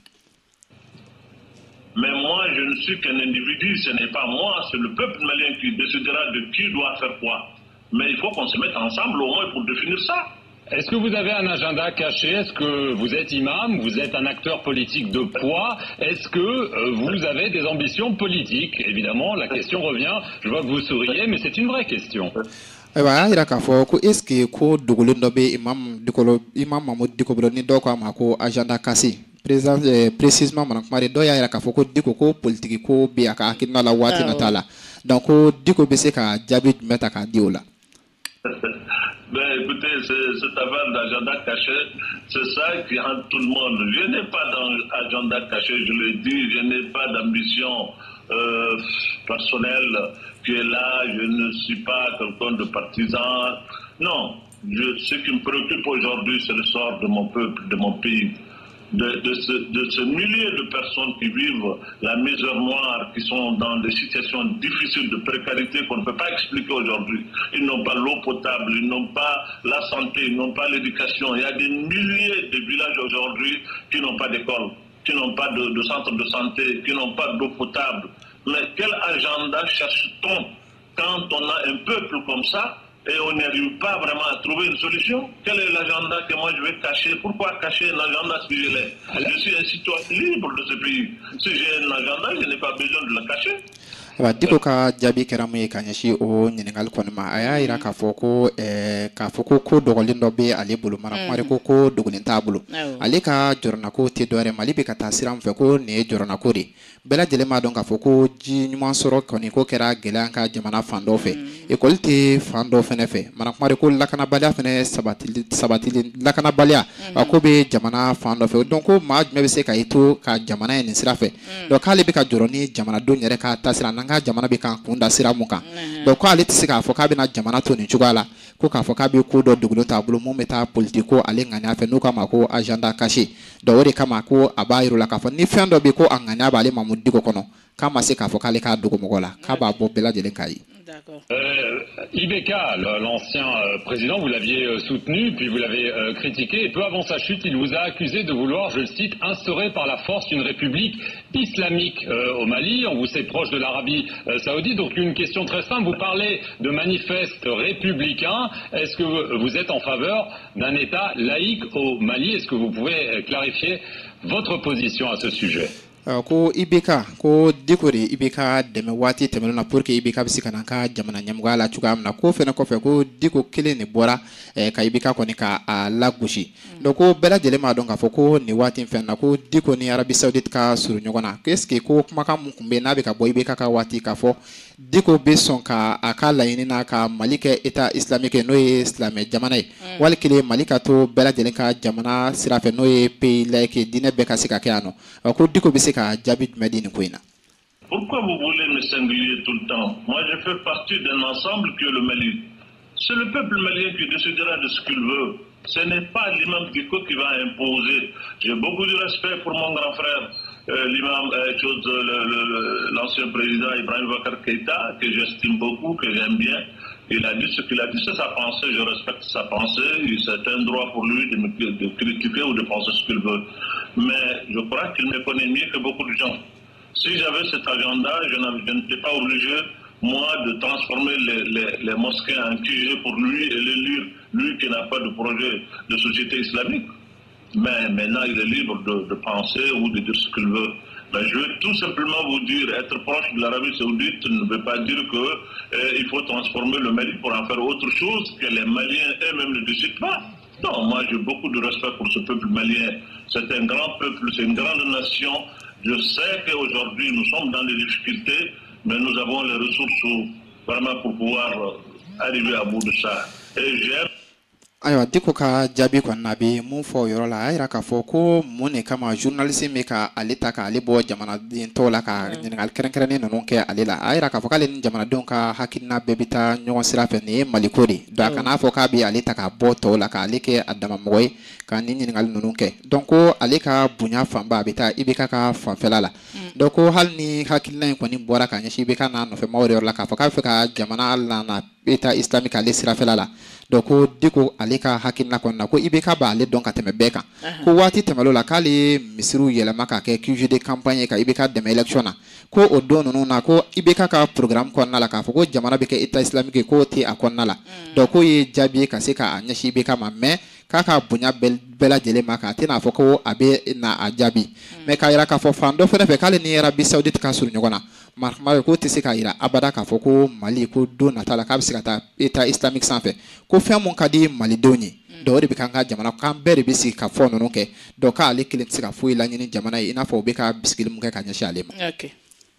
Mais moi, je ne suis qu'un individu, ce n'est pas moi, c'est le peuple malien qui décidera de qui doit faire quoi. Mais il faut qu'on se mette ensemble au moins pour définir ça. Est-ce que vous avez un agenda caché? Est-ce que vous êtes imam? Vous êtes un acteur politique de poids? Est-ce que vous avez des ambitions politiques? Évidemment, la question revient. Je vois que vous souriez, mais c'est une vraie question. Ayiwa yira k'a fɔ ko est-ce que ko dogolen dɔ bɛ imam Mamudu Diko bolo ni dɔw k'a ma ko agenda cassé précisément mana kuma de dɔw y'a yira k'a fɔ ko Diko ko politique ko bɛ a ka hakilina la waati nata la donc ko Diko bɛ se ka jaabi jumɛn ta k'a di o la. Ben écoutez, cette affaire d'agenda caché, c'est ça qui hante tout le monde. Je n'ai pas d'agenda caché, je le dis, je n'ai pas d'ambition personnelle qui est là, je ne suis pas quelqu'un de partisan. Non, ce qui me préoccupe aujourd'hui, c'est le sort de mon peuple, de mon pays. De ce millier de personnes qui vivent la misère noire, qui sont dans des situations difficiles de précarité qu'on ne peut pas expliquer aujourd'hui. Ils n'ont pas l'eau potable, ils n'ont pas la santé, ils n'ont pas l'éducation. Il y a des milliers de villages aujourd'hui qui n'ont pas d'école, qui n'ont pas de centre de santé, qui n'ont pas d'eau potable. Mais quel agenda cherche-t-on quand on a un peuple comme ça et on n'arrive pas vraiment à trouver une solution? Quel est l'agenda que moi je vais cacher? Pourquoi cacher un agenda si je l'ai? Je suis un citoyen libre de ce pays. Si j'ai un agenda, je n'ai pas besoin de le cacher. Diko ka jaabi kɛra mun ye ka ɲɛsin o ɲininkali kɔni ma a y'a yira k'a fɔ ko ko dɔgɔlen dɔ bɛ ale bolo mana kuma de ko dogolen t'a bolo ale ka jɔrɔnako tɛ dɔwɛrɛ Mali bɛ ka taa sira min fɛ ko nin ye jɔrɔnako de bɛɛ lajɛlen b'a dɔn k'a fɔ ko ji ɲuman sɔrɔ kɔni ko kɛra gɛlɛya ka jamana fan dɔ fɛ école tɛ fan dɔ fɛnɛ fɛ mana kuma de ko lakanabaliya fɛnɛ sabatili lakanabaliya a ko bɛ jamana fan dɔ fɛ donc ko maa jumɛn bɛ se ka i to ka jamana ye nin sira fɛ donc k'ale bɛ ka jɔrɔ ni jamanadenw yɛrɛ ka taasira n'an ka jamana bɛ kan kun da sira mun kan donc ko ale tɛ se k'a fɔ k'a bɛna jamana to nin cogoya la ko k'a fɔ k'a bɛ ko dɔ dogolen t'a bolo mun bɛ taa politique ko ale ŋaniya fɛ n'o k'a ma ko agenda caché donc o de kama ko a b'a yir'u la k'a fɔ ni fɛn dɔ bɛ ko a ŋaniya b'ale Mamudu Diko kɔnɔ k'a ma se k'a fɔ k'ale k'a dogo mɔgɔ la k'a b'a bɔ bɛɛ lajɛlen k'a ye. IBK, l'ancien président, vous l'aviez soutenu, puis vous l'avez critiqué, et peu avant sa chute, il vous a accusé de vouloir, je le cite, instaurer par la force une république islamique au Mali. On vous sait proche de l'Arabie saoudite, donc une question très simple, vous parlez de manifeste républicain, est-ce que vous êtes en faveur d'un État laïque au Mali? Est-ce que vous pouvez clarifier votre position à ce sujet? Ko IBK ko Diko de IBK dɛmɛ waati tɛmɛnen na pour que IBK bɛ se ka na ka jamana ɲɛmɔgɔya la cogoya min na ko fɛnɛ kɔfɛ ko Diko kelen de bɔra ka IBK kɔni ka a lagosi donc ko bɛɛ lajɛlen b'a dɔn k'a fɔ ko nin waati in fɛn na ko Diko ni Arabi Saoudite ka surun ɲɔgɔn na ko est-ce que ko kumakan mun tun bɛ n'a bɛ ka bɔ IBK ka waati k'a fɔ Diko bɛ sɔn ka a ka laɲini na ka Mali kɛ État islamique n'o ye silamɛ jamana ye wali kelen Mali ka to bɛɛ lajɛlen ka jamana sira fɛ n'o ye pays laïque diinɛ bɛɛ ka se ka kɛ yan nɔ ko Diko bɛ se ka jaabi jumɛn di nin ko in na. Pourquoi vous voulez me singulier tout le temps? Moi, je fais partie d'un ensemble qui est le Mali. C'est le peuple malien qui décidera de ce qu'il veut. Ce n'est pas l'imam Diko qui va imposer. J'ai beaucoup de respect pour mon grand frère, l'imam, l'ancien président Ibrahim Boubacar Keïta, que j'estime beaucoup, que j'aime bien. Il a dit ce qu'il a dit, c'est sa pensée, je respecte sa pensée, c'est un droit pour lui de critiquer ou de penser ce qu'il veut. Mais je crois qu'il me connaît mieux que beaucoup de gens. Si j'avais cet agenda, je n'étais pas obligé, moi, de transformer les mosquées en QG pour lui et l'élire, lui qui n'a pas de projet de société islamique. Mais maintenant, il est libre de penser ou de dire ce qu'il veut. Mais je veux tout simplement vous dire, être proche de l'Arabie Saoudite ne veut pas dire qu'il faut transformer le Mali pour en faire autre chose que les Maliens eux-mêmes ne décident pas. Non, moi j'ai beaucoup de respect pour ce peuple malien. C'est un grand peuple, c'est une grande nation. Je sais qu'aujourd'hui nous sommes dans des difficultés, mais nous avons les ressources vraiment pour pouvoir arriver à bout de ça. Et j'ai ayiwa Diko ka jaabi kɔni na bi mun fɔ yɔrɔ la a yira k'a fɔ ko mun de kama journaliste bɛ ka ale ta k'ale bɔ jamanaden tɔw la ka ɲininkali kɛrɛnkɛrɛnnen ninnu kɛ ale la a yira k'a fɔ k'ale ni jamanadenw ka hakilina bɛɛ bɛ taa ɲɔgɔn sira fɛ nin ye Maliko de donc a kana fɔ k'a bɛ ale ta k'a bɔ tɔw la k'ale kɛ a damamɔgɔ ye ka nin ɲininkali ninnu kɛ donc ko ale ka bonya fanba a bɛ taa IBK ka fanfɛla la donc ko hali ni hakilina in kɔni bɔra ka ɲɛsin IBK n'a nɔfɛ maaw de yɔrɔ la k'a fɔ k'a bɛ fɛ ka jamana lana État islamique ale sirafɛla la donc ko Diko ale ka hakilina kɔni na ko IBK b'ale dɔn ka tɛmɛ bɛɛ kan ko waati tɛmɛn'o la k'ale misiriw yɛlɛma ka kɛ QG de campagne ye ka IBK dɛmɛ élection na ko o don ninnu na ko IBK ka programme kɔnɔna la k'a fɔ ko jamana bɛ kɛ État islamique ye k'o tɛ a kɔnɔna la donc k'o ye jaabi ye ka se k'a ɲɛsin IBK ma mais k'a ka bonya bɛɛ lajɛlen ma k'a tɛna fɔ ko a bɛ na a jaabi mais k'a yira k'a fɔ fan dɔ fɛnɛ fɛ k'ale ni Arabie Saoudite ka surun ɲɔgɔn na marhamari ko tɛ se k'a yira abada k'a fɔ ko Mali ko don nata la k'a bɛ se ka taa État islamique sanfɛ ko fɛn mun ka di Malidenw ye donc o de bɛ k'an ka jamana k'an bɛɛ de bɛ sigi ka fɔ ninnu kɛ donc k'ale kelen tɛ se ka foyi laɲini jamana ye i n'a fɔ u bɛ ka bisigili mun kɛ ka ɲɛsin ale ma.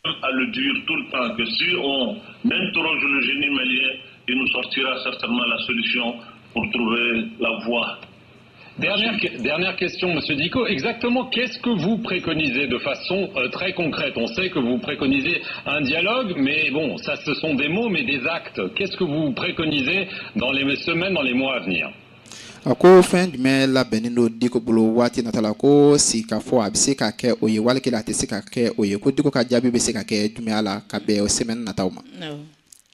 à le dire tout le temps que si on interroge le génie malien, il nous sortira certainement la solution pour trouver la voie. Dernière question, Monsieur Diko. Exactement, qu'est-ce que vous préconisez de façon très concrète? On sait que vous préconisez un dialogue, mais bon, ça ce sont des mots, mais des actes. Qu'est-ce que vous préconisez dans les semaines, dans les mois à venir? Ko fɛn jumɛn labɛnnen don Diko bolo waati nata la ko si ka fɔ a bɛ se ka kɛ o ye wali kelen a tɛ se ka kɛ o ye ko Diko ka jaabi bɛ se ka kɛ jumɛn la ka bɛn o semaine nataw ma.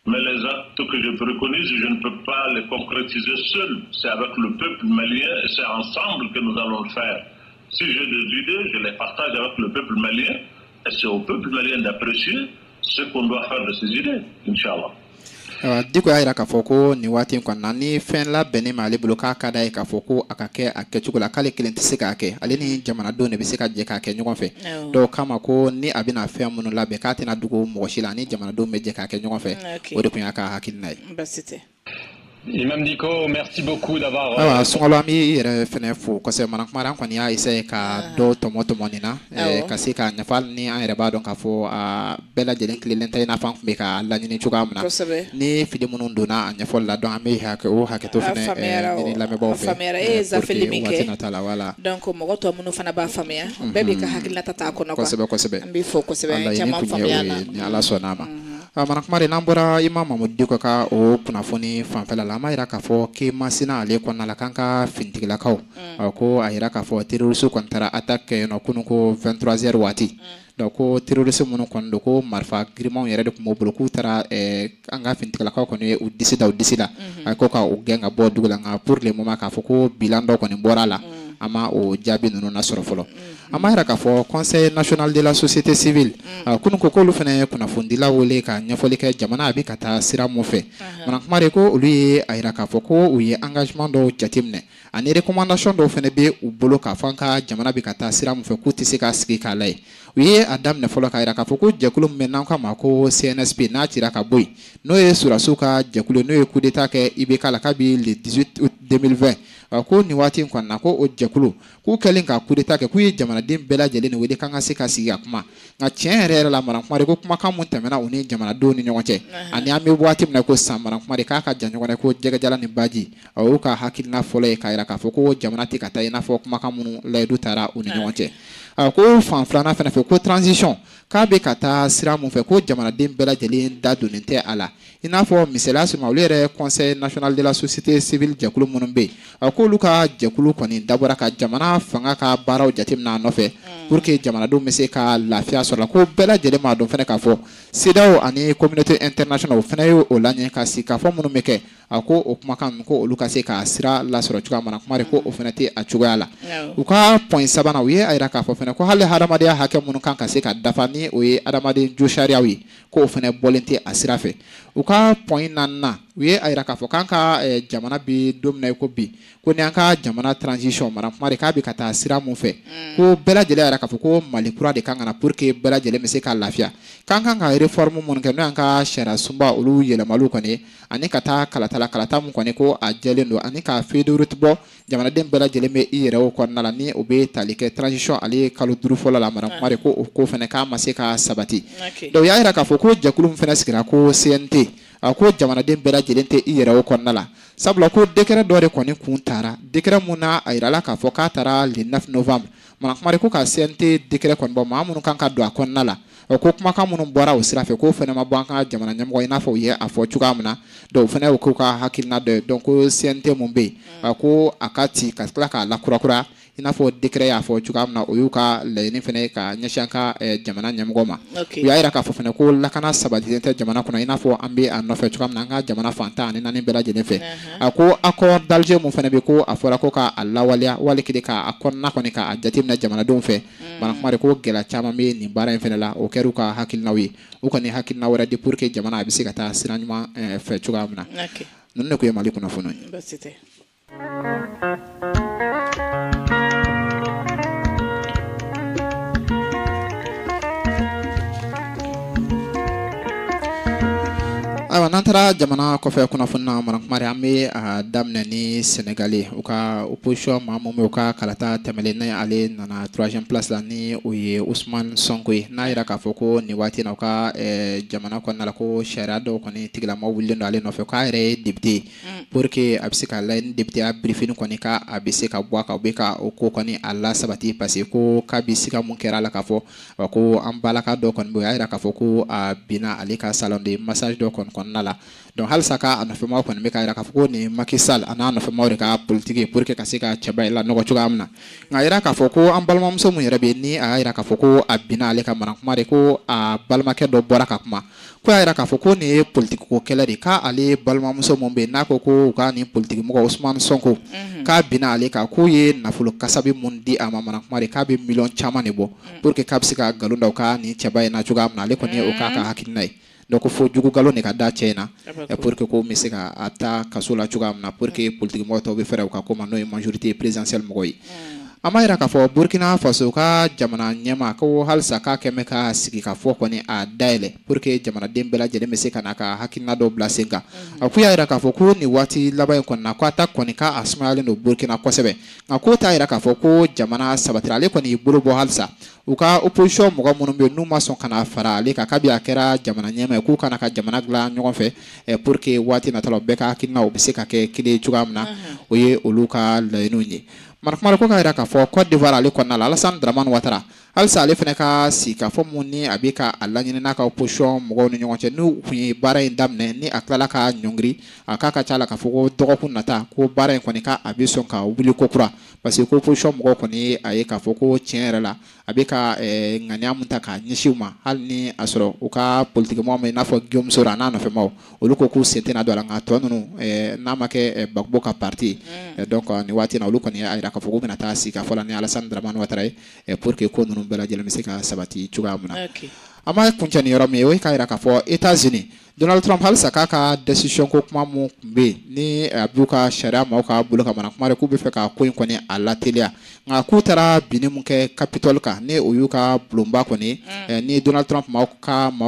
Mais les actes que je préconise, je ne peux pas les concrétiser seul. C'est avec le peuple malien et c'est ensemble que nous allons le faire. Si j'ai des idées, je les partage avec le peuple malien et c'est au peuple malien d'apprécier ce qu'on doit faire de ces idées, Inch'Allah. Diko y'a yira k'a fɔ ko nin waati in kɔnɔna ni fɛn labɛnnen ma ale bolo k'a ka d'a ye k'a fɔ ko a ka kɛ a kɛcogo la k'ale kelen tɛ se k'a kɛ ale ni jamanadenw de bɛ se ka jɛ k'a kɛ ɲɔgɔn fɛ donc kama ko ni a bɛna fɛn minnu labɛn k'a tɛna dogo mɔgɔ si la ni jamanadenw bɛ jɛ k'a kɛ ɲɔgɔn fɛ o de tun y'a ka hakilina ye. Imam Diko, merci beaucoup d'avoir... awa sɔngɔlɔ an b'i yɛrɛ fɛnɛ fo kosɛbɛ Manakumara an kɔni y'a essayer ka dɔ tɔmɔ nin na ka se ka ɲɛfɔ hali ni an yɛrɛ b'a dɔn k'a fɔ a bɛɛ lajɛlen tilelen tɛ i n'a fɔ an tun bɛ ka laɲini cogoya min na ni fili minnu donna a ɲɛfɔli la donc an bɛ o hakɛto fɛnɛ ɲini lamɛnbaaw fɛ waati nata la wala donc mɔgɔ tɔ minnu fana b'a faamuya bɛɛ b'i ka hakilinata t'a kɔnɔ kosɛbɛ an b'i fo kosɛbɛ caman faamuya na ni Ala sɔnn'a ma. Manakumari n'an bɔra Imam Mamadu Diko ka o kunnafoni fanfɛla la an b'a yira k'a fɔ k'i masina ale kɔnɔna la k'an ka finitigilakaw ko a yira k'a fɔ terroriste kɔni taara attaque kɛ yen nɔ kunun ko 23h waati donc ko terroriste minnu kɔni don ko marifa girimanw yɛrɛ de tun b'u bolo k'u taara an ka finitigilakaw kɔni ye u disi da u disi la ko ka u gɛn ka bɔ dugu la nka pour le moment k'a fɔ ko bilan dɔ kɔni bɔra a la an ma o jaabi ninnu nasɔrɔ fɔlɔ an b'a yira k'a fɔ conseil national de la société civile kunun ko k'olu fana ye kunnafonidila wele ka ɲɛfɔli kɛ jamana a bɛ ka taa sira mun fɛ Manakumari ko olu ye a yira k'a fɔ ko u ye engagement dɔw jateminɛ ani recommandation dɔw fana bɛ u bolo k'a fɔ an ka jamana bɛ ka taa sira mun fɛ k'u tɛ se ka sigi k'a lajɛ u ye a daminɛ fɔlɔ k'a yira k'a fɔ ko jɛkulu min bɛ n'an k'a ma ko CNSP n'a cira ka bɔ yen n'o ye Surasiw ka jɛkulu n'o ye coup d'état kɛ IBK la kabi le 18 août 2020 ko nin waati in kɔnɔna ko o jɛkulu k'u kɛlen ka coup d'état kɛ k'u ye jamanaden bɛɛ lajɛlen wele k'an ka se ka sigi ka kuma nka tiɲɛ yɛrɛ la Manakumari ko kumakan mun tɛmɛna u ni jamanadenw ni ɲɔgɔn cɛ ani an bɛ waati min na ko san Manakumari k'a ka jan ɲɔgɔn na ko jɛgɛjala ni baji y'u ka hakilina fɔlɔ ye k'a yira k'a fɔ ko jamana tɛ ka taa i n'a fɔ kumakan minnu layidu taara u ni ɲɔgɔn cɛ ko fan filanan fana fɛ ko transition k'a bɛ ka taa sira mun fɛ ko jamanaden bɛɛ lajɛlen da donnen tɛ a la i n'a fɔ misaliya suruma olu yɛrɛ conseil national de la société civile jɛkulu minnu bɛ yen k'olu ka jɛkulu kɔni dabɔra ka jamana fanga ka baaraw jateminɛ a nɔfɛ pour que jamanadenw bɛ se ka lafiya sɔrɔ la ko bɛɛ lajɛlen m'a dɔn fana k'a fɔ CEDEAO ani communauté internationale o fana ye o laɲini ka sigi k'a fɔ minnu bɛ kɛ ko o kumakan ninnu ko olu ka se ka sira lasɔrɔ cogoya min na Manakumari ko o fana tɛ a cogoya la u ka point sabanan u ye a yira k'a fɔ fana ko hali hadamadenya hakɛ minnu kan ka se ka dafa ni o ye adamaden jo sariyaw ye ko o fana bɔlen tɛ a sira fɛ u ka point naaninan u ye a yira k'a fɔ k'an ka jamana bɛ don min na i ko bi ko ni an ka jamana transition Manakumari k'a bɛ ka taa sira mun fɛ ko bɛɛ lajɛlen yɛrɛ k'a fɔ ko Mali kura de kan ka na pour que bɛɛ lajɛlen bɛ se ka lafiya k'an kan ka réforme minnu kɛ n'o y'an ka sariya sunba olu yɛlɛmaliw kɔni ani ka taa kalata mun kɔni ko a jɛlen don ani ka feuille de route bɔ jamanaden bɛɛ lajɛlen bɛ i yɛrɛ o kɔnɔna la ni o bɛ tali kɛ transition ale kalo 5 fɔlɔ la Manakumari ko o ko fana k'a ma se ka sabati donc u y'a yira k'a fɔ ko jɛkulu min fana sigira ko CNT a ko jamanaden bɛɛ lajɛlen tɛ i yɛrɛ o kɔnɔna la sabula ko décret dɔ de kɔni kun taara décret mun na a yirala k'a fɔ k'a taara le 9 novembre mana kuma ko ka CNT décret kɔni bɔ maa minnu kan ka don a kɔnɔna la ko kumakan minnu bɔra o sira fɛ ko fɛnɛ ma bɔ an ka jamana ɲɛmɔgɔ i n'a fɔ u ye a fɔ cogoya min na donc fɛnɛ y'o k'u ka hakilina dɔ ye donc ko CNT mun bɛ yen ko a ka ci ka tila k'a lakurakura i n'a fɔ décret y'a fɔ cogoya min na o y'u ka laɲini fɛnɛ ka ɲɛsin an ka jamana ɲɛmɔgɔ ma u y'a yira k'a fɔ fɛnɛ ko lakana sabatilen tɛ jamana kɔnɔ i n'a fɔ an bɛ a nɔfɛ cogoya min na an ka jamana fantan ani naani bɛɛ lajɛlen fɛ a ko accord d'Alger mun fɛnɛ bɛ ko a fɔra ko k'a lawaleya wali kelen k'a kɔnɔna kɔni k'a jateminɛ jamanadenw fɛ mana kuma de ko gɛlɛya caman bɛ nin baara in fɛnɛ la o kɛra u ka hakilinaw ye u kɔni hakilina wɛrɛ di pour que jamana a bɛ se ka taa sira ɲuman fɛ cogoya min na ninnu de kun ye Mali kunnafoni ye. Ayiwa n'an taara jamana kɔfɛ kunnafoni na mana kuma an bɛ a daminɛ ni Senegal ye u ka opposition maa mun bɛ u ka kalata tɛmɛlen ni ale nana 3e place la ni o ye Ousmane Sonko ye n'a yira k'a fɔ ko nin waati na u ka jamana kɔnɔna la ko sariya dɔw kɔni tigilama wulilen don ale nɔfɛ k'a yɛrɛ ye député pour que a bɛ se ka lajɛ ni député ya briefing kɔni ka a bɛ se ka bɔ a kan u bɛ ka o ko kɔni a la sabati parce que ko k'a bɛ sika mun kɛra a la k'a fɔ ko an balaka dɔw kɔni bɛ u y'a yira k'a fɔ ko a binna ale ka salon de massage dɔw kɔni kɔnɔna la donc halisa ka nɔfɛmaw kɔni bɛ ka yira k'a fɔ ko nin Macky Sall a n'a nɔfɛmaw de ka politique pour que ka se ka cɛba la nɔgɔ cogoya min na nka yira k'a fɔ ko an balimamuso mun yɛrɛ bɛ ni a y'a yira k'a fɔ ko a binna ale ka mana kuma de ko a balimakɛ dɔ bɔra ka kuma ko y'a yira k'a fɔ ko nin ye politique ko kɛlɛ de k'ale balimamuso mun bɛ n'a ko u ka nin politique mɔgɔ Ousmane Sonko k'a binna ale kan k'u ye nafolo kasabi mun di a ma mana kuma de k'a bɛ miliyɔn caman de bɔ pour que k'a bɛ se ka nkalon da u ka nin cɛba in na cogoya min na ale kɔni ye o k'a ka hakilina ye donc fo jugu galon de ka da cɛ in na pour que ko bɛ se ka a ta kaso la cogoya min na pour que politique mɔgɔ tɔw bɛ fɛɛrɛ u ka ko ma n'o ye majorité présidentielle mɔgɔ ye an b'a yira k'a fɔ Burkina Faso ka jamana ɲɛma ko halisa k'a kɛ mɛ ka sigi ka fɔ kɔni a dayɛlɛ pour que jamanaden bɛɛ lajɛlen bɛ se ka n'a ka hakilina dɔw bila sen kan a ko y'a yira k'a fɔ ko nin waati laban in kɔni na ko a ta kɔni k'a sumayalen don Burkina kosɛbɛ nka ko t'a yira k'a fɔ ko jamana sabatira ale kɔni y'i bolo bɔ halisa u ka opposition mɔgɔ minnu bɛ yen n'u ma sɔn ka na fara ale kan kabi a kɛra jamana ɲɛma ye k'u kana ka jamana dilan ɲɔgɔn fɛ pour que waati nataw bɛɛ ka hakilina o bɛ se ka kɛ kelen cogoya min na o ye olu ka laɲiniw ye Marcumar ko k'a yira k'a fɔ Côte d'Ivoire ale kɔnɔna la Alassane Dramane Ouattara halisa ale fana ka sigi ka fɔ mun ni a bɛ ka a laɲini n'a ka opposition mɔgɔw ni ɲɔgɔn cɛ n'u kun ye baara in daminɛ ni a tilala ka ɲɔngiri a k'a ka ca la k'a fɔ ko dɔgɔkun nata ko baara in kɔni ka a bɛ sɔn ka wuli ko kura parce que ko opposition mɔgɔw kɔni a ye k'a fɔ ko tiɲɛ yɛrɛ la a bɛ ka ŋaniya mun ta k'a ɲɛsin u ma hali ni a sɔrɔ u ka politique mɔgɔw i n'a fɔ Guillaume Soro a n'a nɔfɛmaw olu ko k'u sen tɛna don a la nka tɔ ninnu n'a ma kɛ Gbagbo ka parti donc nin waati na olu kɔni y'a yira k'a fɔ k'u bɛna taa sigi ka fɔ la ni Alassane Dramane Ouattara ye pour que ko ninnu bɛɛ lajɛlen bɛ se ka sabati cogoya min na an b'a kuncɛ nin yɔrɔ min ye o ye k'a yira k'a fɔ États-Unis Donald Trump halisa k'a ka décision ko kuma mun tun bɛ yen ni a b'u ka sariya maaw ka bolo ka mana kuma de k'u bɛ fɛ ka ko in kɔni a lateliya nka k'u taara binni mun kɛ Capitole kan ni o y'u ka bulonba kɔni ni Donald Trump maaw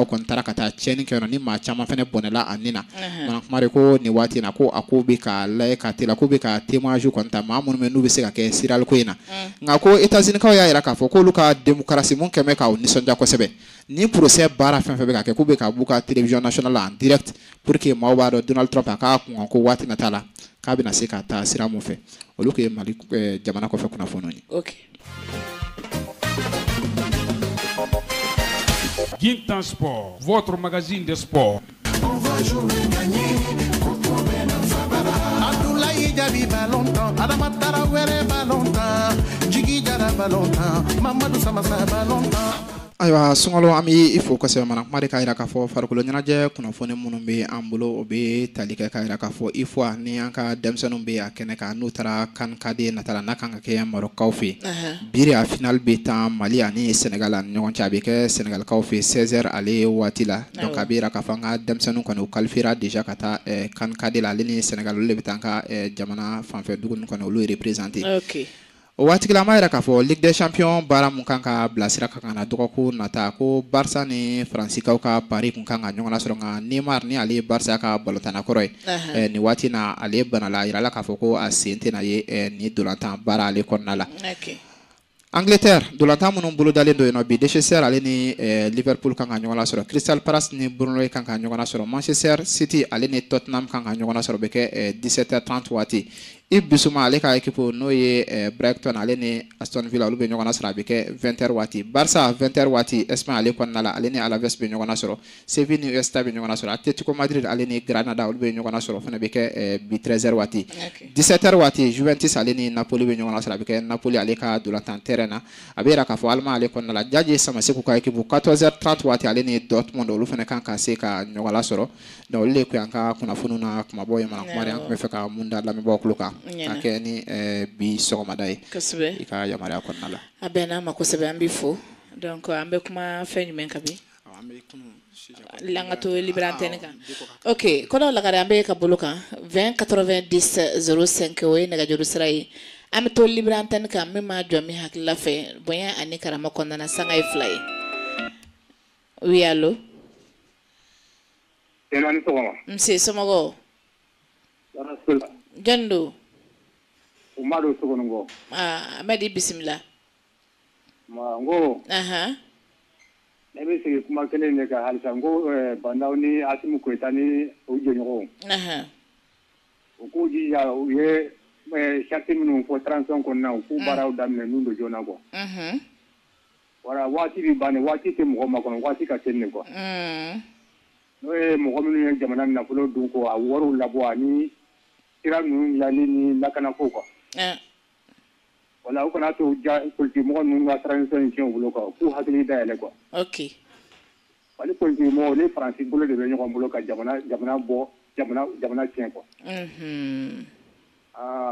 kɔni taara ka taa tiɲɛni kɛ yɔrɔ ni maa caman fana bɔnɛla a nin na mana kuma de ko nin waati in na ko a ko bɛ ka layɛ ka teliya k'u bɛ ka témoignage kɔni ta maa minnu bɛ n'u bɛ se ka kɛ serial ko in na nka ko États-Unis kaw y'a yira k'a fɔ k'olu ka démocratie mun kɛmɛ k'aw nisɔndiya kosɛbɛ ni procès baara fɛn fɛn bɛ ka kɛ k'u bɛ ka b'u ka télévision nationale en direct pour que maaw b'a dɔn Donald Trump a k'a kun ko waati nata la k'a bɛna se ka taa sira mun fɛ olu tun ye Mali jamana kɔfɛ kunnafoniw ye. Gintan Sport, votre magazine de sport. On va jouer gagner, Abdoulaye Diaby Balontan, Adama Traoré Balontan, Djigui Diarra Balontan, Mamadou Samassa Balontan. Ayiwa sunkalo an bɛ i fo kosɛbɛ mana kuma de k'a yira k'a fɔ farikolo ɲɛnajɛ kunnafoni minnu bɛ an bolo o bɛ tali kɛ k'a yira k'a fɔ i fɔ ni an ka denmisɛnninw bɛ a kɛnɛ kan n'u taara CAN CAD nata la n'a kan ka kɛ Marɔkaw fɛ biri a final bɛ taa Mali ani Senegal ani ɲɔgɔn cɛ a bɛ kɛ Senegalikaw fɛ 16h ale waati la donc a bɛ yira k'a fɔ an ka denmisɛnninw kɔni u qualifiera déjà ka taa CAN CAD la ale ni Senegal olu de bɛ taa an ka jamana fanfɛ dugu ninnu kɔni olu ye représenté. O waati la an b'a yira k'a fɔ Ligue des Champions baara mun kan ka bilasira ka na dɔgɔkun nata ko Barça ni Faransikaw ka pari kun kan ka ɲɔgɔn lasɔrɔ nka Neymar ni ale ye Barça ka balontanna kɔrɔ ye nin waati na ale bana la a yirala k'a fɔ ko a sen tɛna ye ni dolantan baara ale kɔnɔna la Angleterre dolantan minnu bolo dalen do yen nɔ bi DCR ale ni Liverpool kan ka ɲɔgɔn lasɔrɔ Crystal Palace ni Burnley kan ka ɲɔgɔn lasɔrɔ Manchester City ale ni Tottenham kan ka ɲɔgɔn lasɔrɔ bɛ kɛ 17h30 waati Yves Bissouma ale ka équipe n'o ye Brighton ale ni Aston Villa olu bɛ ɲɔgɔn lasɔrɔ a bɛ kɛ 20h waati Barça 20h waati Espagne ale kɔnɔna la ale ni Alaves bɛ ɲɔgɔn lasɔrɔ Sevilla ni Huesca bɛ ɲɔgɔn lasɔrɔ Atletico Madrid ale ni Granada olu bɛ ɲɔgɔn lasɔrɔ fana bɛ kɛ bi 13h waati 17h waati Juventus ale ni Napoli bɛ ɲɔgɔn lasɔrɔ a bɛ kɛ Napoli ale ka dolantan terrain na a bɛ yira k'a fɔ Allemand ale kɔnɔna la Jaji Samaseku ka équipe 14h30 waati ale ni Dortmund olu fana kan ka se ka ɲɔgɔn lasɔrɔ donc olu de kun y'an ka kunnafoniw na kumabɔ ye mana kuma de an tun bɛ fɛ ka mun da lamɛnbagaw tulo kan ka kɛ ni bi sɔgɔmada ye kosɛbɛ i ka yamaruya kɔnɔna la a bɛnna ma kosɛbɛ an b'i fo donc an bɛ kuma fɛn jumɛn kan bi an ka to libre antenne kan ok kɔnɔ lagare an bɛ ka bolo kan 20 90 05 o ye nɛgɛjuru sira ye an bɛ to libre antenne kan min ma jɔ min hakilila fɛ bonya ani karama kɔnɔna na sanga ye fila ye oui allo nse somɔgɔw jɔnni don Umado Sogongo. Amadi bisimila. Ngo. Nebe se kuma kele ne ka halisa ngo bandaw ni Asimu Koita ni ujengo. Ko ji ya ye charte minu fo transition ko na ko baraw damne nundo jona ko. Wala wati bi bane wati te mo ma ko wati ka tenne ko. No e mo minu jamana na fulo dun ko a woru labo ani tira nu lali ni lakana ko ko. Wala ko na to ja politique mo nu nga transition ci wulo ko ku hakili da ele ko okay wala politique mo le français bolo de ñoo ko ka jamana ci ko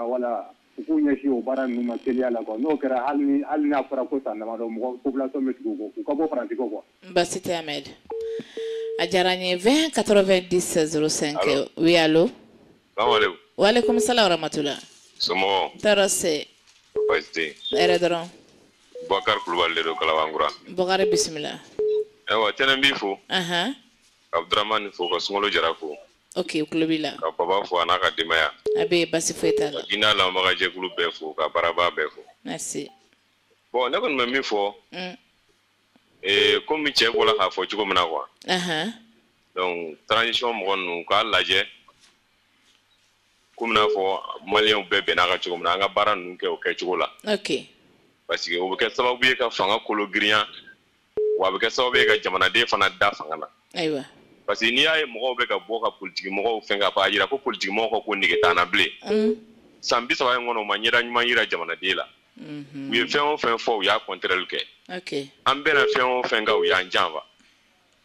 wala ku ñeshi o bara nu ma teli ala ko no kera halni na fara ko tan ma do mo population metu ko ko bo français ko Basite Ahmed ajaranye 20 90 05 oui allo wa alaikum salam wa rahmatullah Somo. Tarase. Baiste. Eredron. Bakar Kulubali do Kalawangura. Bokare bismillah. Ewa tenen bi fo. Abdurrahman fo ko sungolo jara fo. Okay, kulubila. Ka baba fo anaka dimaya. Abe basi feta la. Gina la maga je kulu be fo ka baraba be fo. Merci. Bon, ne kon mi fo. Comme mi che ko la ha fo chuko mena kwa. Donc transition mo gon ka laje. Comme na fo malien be be na ka chuko mena nga bara nu ke o ke chuko la. Okay. Parce que o be ke sababu ye ka fanga kolo grian. Wa be ke sababu ye ka jamana de fana da fanga na. Aywa. Parce que ni ay mo be ka boka politique mo fenga pa yira ko politique mo ko nigeta na ble. Sambi sa wa ngono ma nyira nyuma yira jamana de la. U ye fɛn o fɛn fɔ u y'a contrôle kɛ. Okay. An bɛna fɛn o fɛn kan u y'an janfa.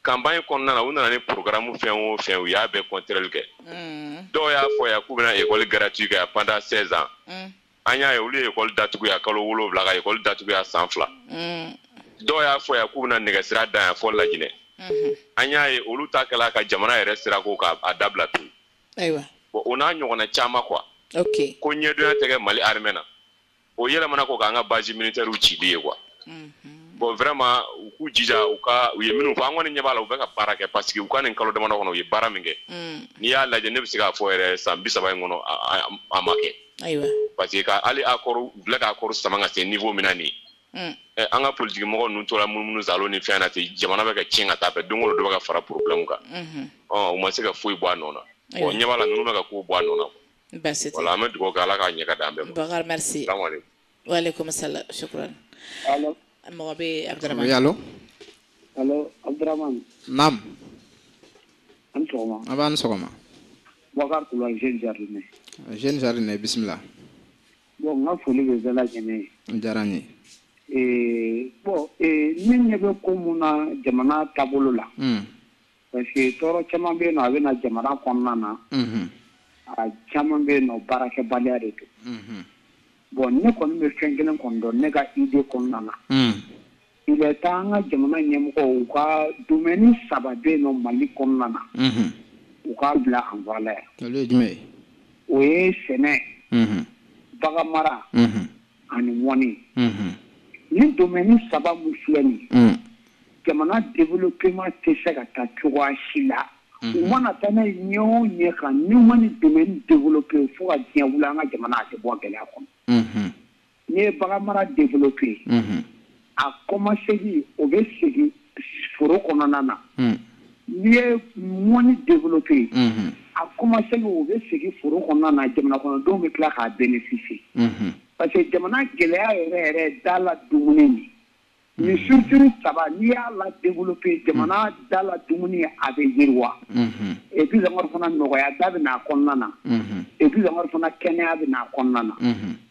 Campagne kɔnɔna na u nana ni programme fɛn o fɛn u y'a bɛɛ contrôle kɛ. Dɔw y'a fɔ yan k'u bɛna école gratuite kɛ pendant 16 ans. An y'a ye olu ye école datugu ya kalo 7 ka école datugu ya san 2. Dɔw y'a fɔ yan k'u bɛna nɛgɛsira da yan fɔ Laginɛ. An y'a ye olu ta kɛla ka jamana yɛrɛ sira ko k'a dabila pewu. Ayiwa. Bon o n'a ɲɔgɔnna caman quoi. Okay. Ko ɲɛdɔnya tɛ kɛ Mali armée na. O yɛlɛmana ko k'an ka base militaire cili ye quoi. Bon vraiment u k'u jija u ye minnu fɔ an kɔni ɲɛ b'a la u bɛ ka baara kɛ parce que u ka nin kalo damadɔ kɔnɔ u ye baara min kɛ. N'i y'a lajɛ ne bɛ se k'a fɔ yɛrɛ san 30 in kɔnɔ a ma kɛ. Ayiwa. Parce que ka hali accord u bila ka accord sama ka se niveau min na nin ye. An ka politique mɔgɔw ninnu tora munumunu salon ni fɛn na ten jamana bɛ ka tiɲɛ ka taa fɛ don o don dɔ bɛ ka fara problème kan. U ma se ka foyi bɔ a nɔ na. Bon ɲɛ b'a la ninnu bɛ ka kow bɔ a nɔ na. Basite. Voilà, an bɛ dugawu kɛ Ala ka ɲɛ ka d'an bɛɛ ma. Bakar merci. Wa alaikum salam. Shukran. Allo. Mɔgɔ bɛ Abdurrahman. Oui, allo. Allo, Abdurrahman. Naam. An sɔgɔma. A b'an sɔgɔma. Bakar Kulubali Jeune Jardin. Jeune Jardin bisimila. Bon, n ka foli bɛ bɛɛ lajɛlen ye. N diyara n ye. Bon, ne ɲɛ bɛ ko mun na jamana taabolo la. Parce que tɔɔrɔ caman bɛ yen nɔ a bɛ na jamana kɔnɔna na. A caman bɛ yen nɔ baarakɛbaliya de don. Bon, ne kɔni bɛ fɛn kelen kɔni dɔn ne ka idée kɔnɔna na. Il est temps an ka jamana ɲɛmɔgɔw u ka domaine 3 bɛ yen nɔ Mali kɔnɔna na. U k'a bila en valeur. Olu ye jumɛn ye? O ye sɛnɛ, bagan mara ani mɔni. Ni domaine 3 mun filɛ nin ye, jamana développement tɛ se ka taa cogoya si la. U mana taa n'a ye ɲɛ o ɲɛ kan n'u ma ni domaine développer fo ka diɲɛ wuli an ka jamana a tɛ bɔ gɛlɛya kɔnɔ. ni bagamara développer a commencé au bɛ segin foro kɔnɔna na ni ye mɔni développer a commencé au bɛ segin foro kɔnɔna na jamana kɔnɔdenw bɛ tila k'a bénéficier parce que jamana gɛlɛya yɛrɛ da la dumuni ni structure saba n'i y'a la développer jamana da la dumuni a bɛ yiriwa et puis encore fana nɔgɔya da bɛ n'a kɔnɔna na et puis encore fana kɛnɛya bɛ n'a kɔnɔna na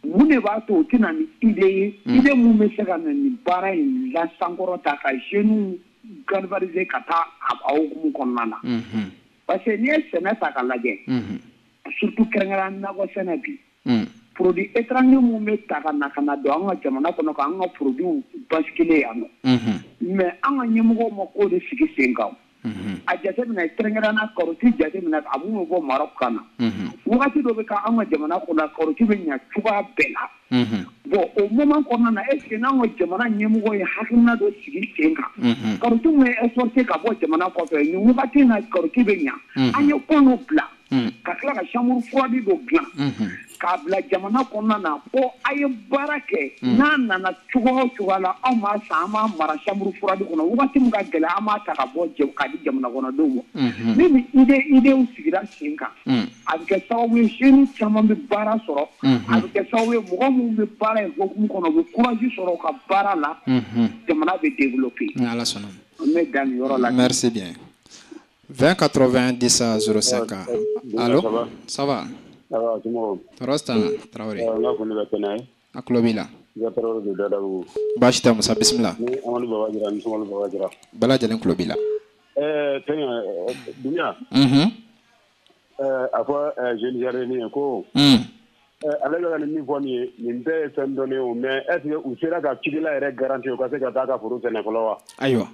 mun de b'a to o tɛna ni idée ye idée mun bɛ se ka na ni baara in lasankɔrɔta ka jeunes galvaniser ka taa a hukumu kɔnɔna na parce que n'i ye sɛnɛ ta ka lajɛ surtout kɛrɛnkɛrɛnya nakɔ sɛnɛ bi produit étranger mun bɛ ta ka na don an ka jamana kɔnɔ k'an ka produit basculer yan nɔ mais an ka ɲɛmɔgɔw ma k'o de sigi sen kan a jateminɛ kɛrɛnkɛrɛnya karɔti jateminɛ a mun bɛ bɔ Maroc ka na wagati dɔ bɛ k'an ka jamana kɔnɔ karɔti bɛ ɲɛ cogoya bɛɛ la bon o moment kɔnɔna na est ce que n'an ka jamana ɲɛmɔgɔ ye hakilina dɔ sigi sen kan karɔti mun ye exporté ka bɔ jamana kɔfɛ nin wagati in na karɔti bɛ ɲɛ an ye kɔnɔ bila ka tila ka chambre froide dɔ dilan k'a bila jamana kɔnɔna na ko a ye baara kɛ n'a nana cogoya o cogoya la anw b'a san an b'a mara chambre froide kɔnɔ wagati min ka gɛlɛn an b'a ta ka bɔ k'a di jamana kɔnɔdenw ma ni nin idéw sigira sen kan a bɛ kɛ sababu ye jeunes caman bɛ baara sɔrɔ a bɛ kɛ sababu ye mɔgɔ minnu bɛ baara in hukumu kɔnɔ u bɛ courage sɔrɔ u ka baara la jamana bɛ développer ni Ala sɔnna an bɛ dan nin yɔrɔ la merci bien 20 80 10 05 allô ça va Rostana Traoré a tulo b'i la baasi tɛ Musa bisimila bɛɛ lajɛlen tulo b'i la Dunia a fɔ jeune jardinier ko ale bɛ ka nin min fɔ nin ye nin bɛɛ ye fɛn dɔnni ye mais est ce que u sera ka cikɛla yɛrɛ garanti u ka se ka taa ka foro sɛnɛ fɔlɔ wa ayiwa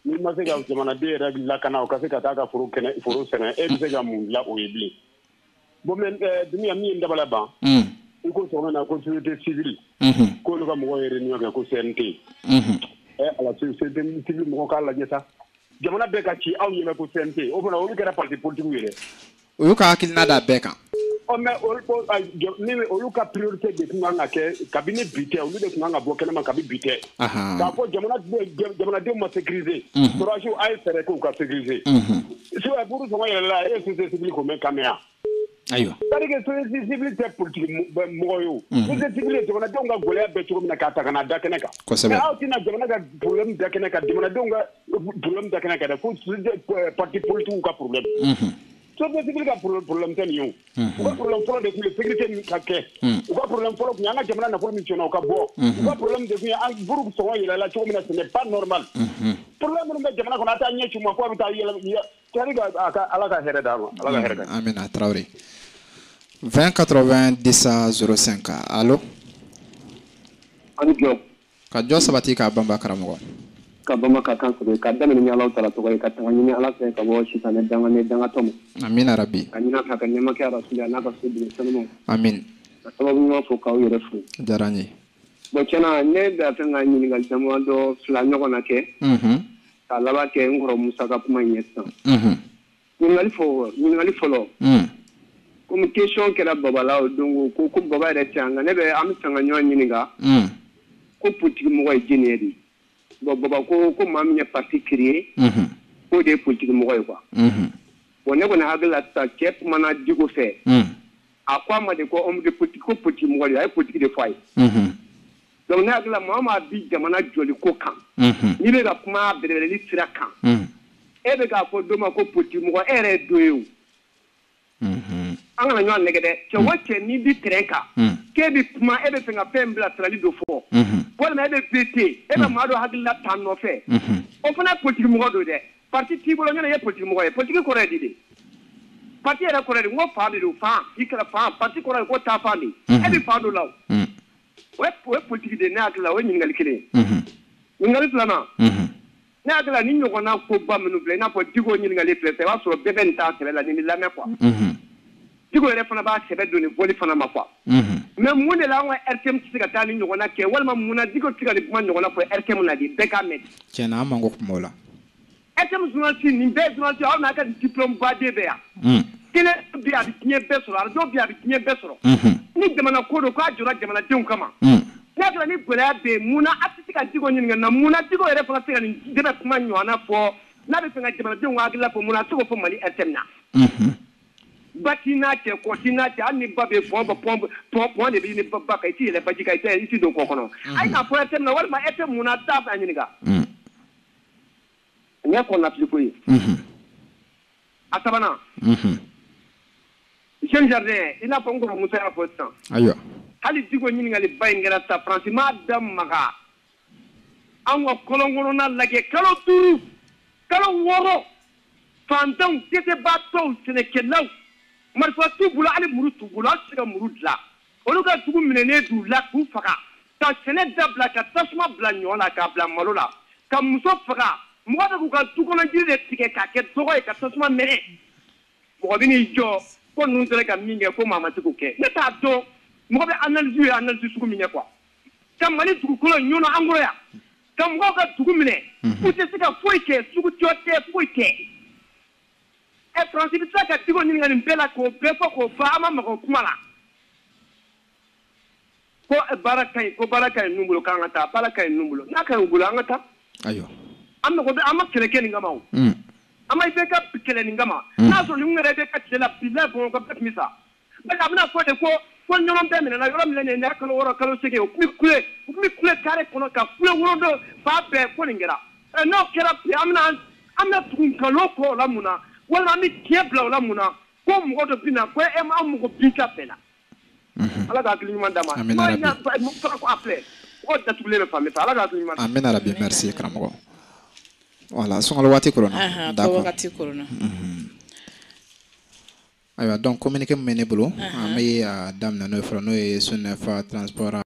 ni ma se ka jamanaden yɛrɛ lakana u ka se ka taa ka foro sɛnɛ e bɛ se ka mun dilan o ye bilen bon mais Dunia min ye dabala ban i ko sɔgɔma na ko société civile k'olu ka mɔgɔw ye réunion kɛ ko CNT ala société civile mɔgɔw k'a lajɛ sa jamana bɛɛ ka ci aw ɲɛmɛ ko CNT o fana olu kɛra parti politique ye dɛ o y'u ka hakilina da bɛɛ kan mais olu ka priorité de tun kan ka kɛ kabini bi tɛ olu de tun kan ka bɔ kɛnɛma kabi bi tɛ k'a fɔ jamanadenw ma sécuriser sɔrɔdasiw a ye fɛɛrɛ kɛ u ka sécuriser sinon buru sɔngɔ yɛlɛla e ye société civile ko mɛn kan yan ayiwa c'est-à-dire que société civile tɛ politique mɔgɔ ye o société civile jamanadenw ka gɛlɛya bɛɛ cogo min na k'a ta ka na da kɛnɛ kan kosɛbɛ mais aw tɛna jamana ka problème da kɛnɛ kan jamanadenw ka problème da kɛnɛ kan dɛ fo parti politique ka problème société civile ka problème tɛ nin ye o u ka problème fɔlɔ de tun ye sécurité min ka kɛ u ka problème fɔlɔ tun ye an ka jamana nafolo min tiɲɛna o ka bɔ u ka problème de tun ye an buru sɔngɔ yɛlɛla cogo min na ce n'est pas normal problème minnu bɛ jamana kɔnɔ a t'a ɲɛ ci u ma fo a bɛ taa yɛlɛ c'est-à-dire ala ka hɛrɛ d'a ma ala ka hɛrɛ d'a ma amina Traoré 20 80 10 05 allô ani jɔ ka jɔ sabati k'a banba karamɔgɔ ka bama ka kan sɔrɔ ka daminɛ ni Ala tala tɔgɔ ye ka taga ɲini Ala fɛ ka bɔ sitanɛ dangatɔ ma amina rabi ka ɲina fɛ ka ɲɛma kɛ Rasuli n'a ka so bi sanu amin ka sababu ɲuman fɔ k'aw yɛrɛ fo diyara n ye bon tiɲɛna ne bɛ fɛ ka ɲininkali caman dɔ fila ɲɔgɔn na kɛ ka laban kɛ n kɔrɔ Musa ka kuma ɲɛ sisan ɲininkali fɔlɔ komi question kɛra babala o don ko baba yɛrɛ tɛ an nka an bɛ fɛ ka ɲɔgɔn ɲininka ko politique mɔgɔ ye jɛni ye de bon baba ko maa min ye parti créé k'o de ye politique mɔgɔ ye quoi bon ne kɔni hakili la sisan cɛ kumana Diko fɛ a ko a ma de ko homme de politique ko politique mɔgɔ de a ye politique de fɔ a ye donc ne hakili la maa maa bi jamana jɔli ko kan n'i bɛ ka kuma bɛrɛbɛrɛli sira kan e bɛ k'a fɔ dɔ ma ko politique mɔgɔ e yɛrɛ ye dɔ ye o an kana ɲɔgɔn nɛgɛ dɛ cɛ o cɛ n'i bi terrain kan k'e bɛ kuma e bɛ fɛ ka fɛn bila sirali dɔ fɔ walima e bɛ VT e bɛ maa dɔ hakilila ta nɔfɛ o fana ye politique mɔgɔ dɔ ye dɛ parti t'i bolo ɲɔna ye politique mɔgɔ ye politique kɔrɔ ye di de parti yɛrɛ kɔrɔ de n ko fan de don fan i kɛra fan parti kɔrɔ ye ko taa fan de e bɛ fan dɔ la o ye politique de ne hakili la o ye ɲininkali kelen ye ɲininkali filanan ne hakili la ni ɲɔgɔnna ko ba minnu filɛ i n'a fɔ Diko ɲininkali filɛ i b'a sɔrɔ bɛɛ bɛ nin t'a sɛbɛ la nin bɛ lamɛn quoi Diko yɛrɛ fana b'a sɛbɛ don nin fɔli fana ma quoi mais mun de la an ka RTM tɛ se ka taa ni ɲɔgɔnna kɛ walima mun na Diko tɛ se ka nin kuma ɲɔgɔnna fɔ RTM na de bɛɛ k'a mɛn tiɲɛna an man ko kuma o la RTM journaliste nin bɛɛ journaliste aw n'a ka diplôme baden bɛ yan télé bi a bɛ diɲɛ bɛɛ sɔrɔ radio bi a bɛ diɲɛ bɛɛ sɔrɔ ni jamana ko don k'a jɔra jamanadenw kama n'a kɛra ni gɛlɛya bɛ yen munna a tɛ se ka Diko ɲininka na munna Diko yɛrɛ fana tɛ se ka nin dɛmɛ kuma ɲɔgɔnna fɔ n'a bɛ fɛ ka jamanadenw ka hakilila fɔ munna a tɛ se k'o fɔ Mali FM na. Ba t'i n'a cɛ kɔ t'i n'a cɛ hali ni ba bɛ pɔn de bɛ ni ba kan i t'i yɛlɛ baji kan i t'i don kɔ kɔnɔ. A ye n'a fɔ FM na walima FM munna t'a fɛ a ɲininka. Ɲɛ kɔnɔna fili ko ye. A sabanan. Jeune Jardin i n'a fɔ n kɔrɔ Musa y'a fɔ sisan. Ayiwa. Hali Diko ɲininkali ba in kɛra sa France m'a da maga an ka kɔlɔnkɔnɔna lajɛ kalo 5 kalo 6 fantanw dɛsɛbaatɔw sɛnɛkɛlaw marifa t'u bolo hali muru t'u bolo hali tɛ se ka muru dilan olu ka dugu minɛnen d'u la k'u faga ka sɛnɛ dabila ka tasuma bila ɲɔ la k'a bila malo la ka muso faga mɔgɔ bɛ k'u ka dukɔnɔ jiri de tigɛ k'a kɛ dɔgɔ ye ka tasuma mɛnɛ mɔgɔ bɛ n'i jɔ ko ninnu sera ka min kɛ ko maa ma se k'o kɛ ne t'a dɔn mɔgɔ bɛ analyse sugu min kɛ quoi ka Mali dugukolo ɲɔnɔ an kɔrɔ yan ka mɔgɔw ka dugu minɛ u tɛ se ka foyi kɛ sugu jɔ tɛ foyi tɛ France bɛ se ka Diko ɲininka nin bɛɛ la k'o bɛɛ fɔ k'o fa an ma maga o kuma la ko baara ka ɲi ninnu bolo k'an ka taa baara ka ɲi ninnu bolo n'a ka ɲi u bolo an ka taa ayiwa an ma kɛlɛ kɛ nin kama o an ma IBK kɛlɛ nin kama n'a sɔrɔ nin yɛrɛ bɛ ka tile la bilahi Bamakɔ ka bɛɛ tun bɛ sa mais a bɛna fɔ de ko ɲɔgɔn bɛɛ minɛna yɔrɔ min nin kalo 6 kalo 8 u tun bɛ kule kare kɔnɔ ka kule wɔɔrɔ fa bɛɛ ko nin kɛra n'o kɛra bi an bɛna tugu nkalon kɔ o la mun na walima an bɛ tiɲɛ bila o la mun na ko mɔgɔ dɔ bɛ na ko an mɔgɔ bin ka bɛɛ la Ala ka hakili ɲuman d'a ma a filɛ o datugulen bɛ fan bɛɛ fɛ Ala ka hakili ɲuman Amin arabi merci karamɔgɔ voilà sɔngɔli waati koronna d'accord waati koronna ayiwa donc communiqué min bɛ ne bolo an bɛ daminɛ n'o ye fɔlɔ n'o ye Sunnefa transport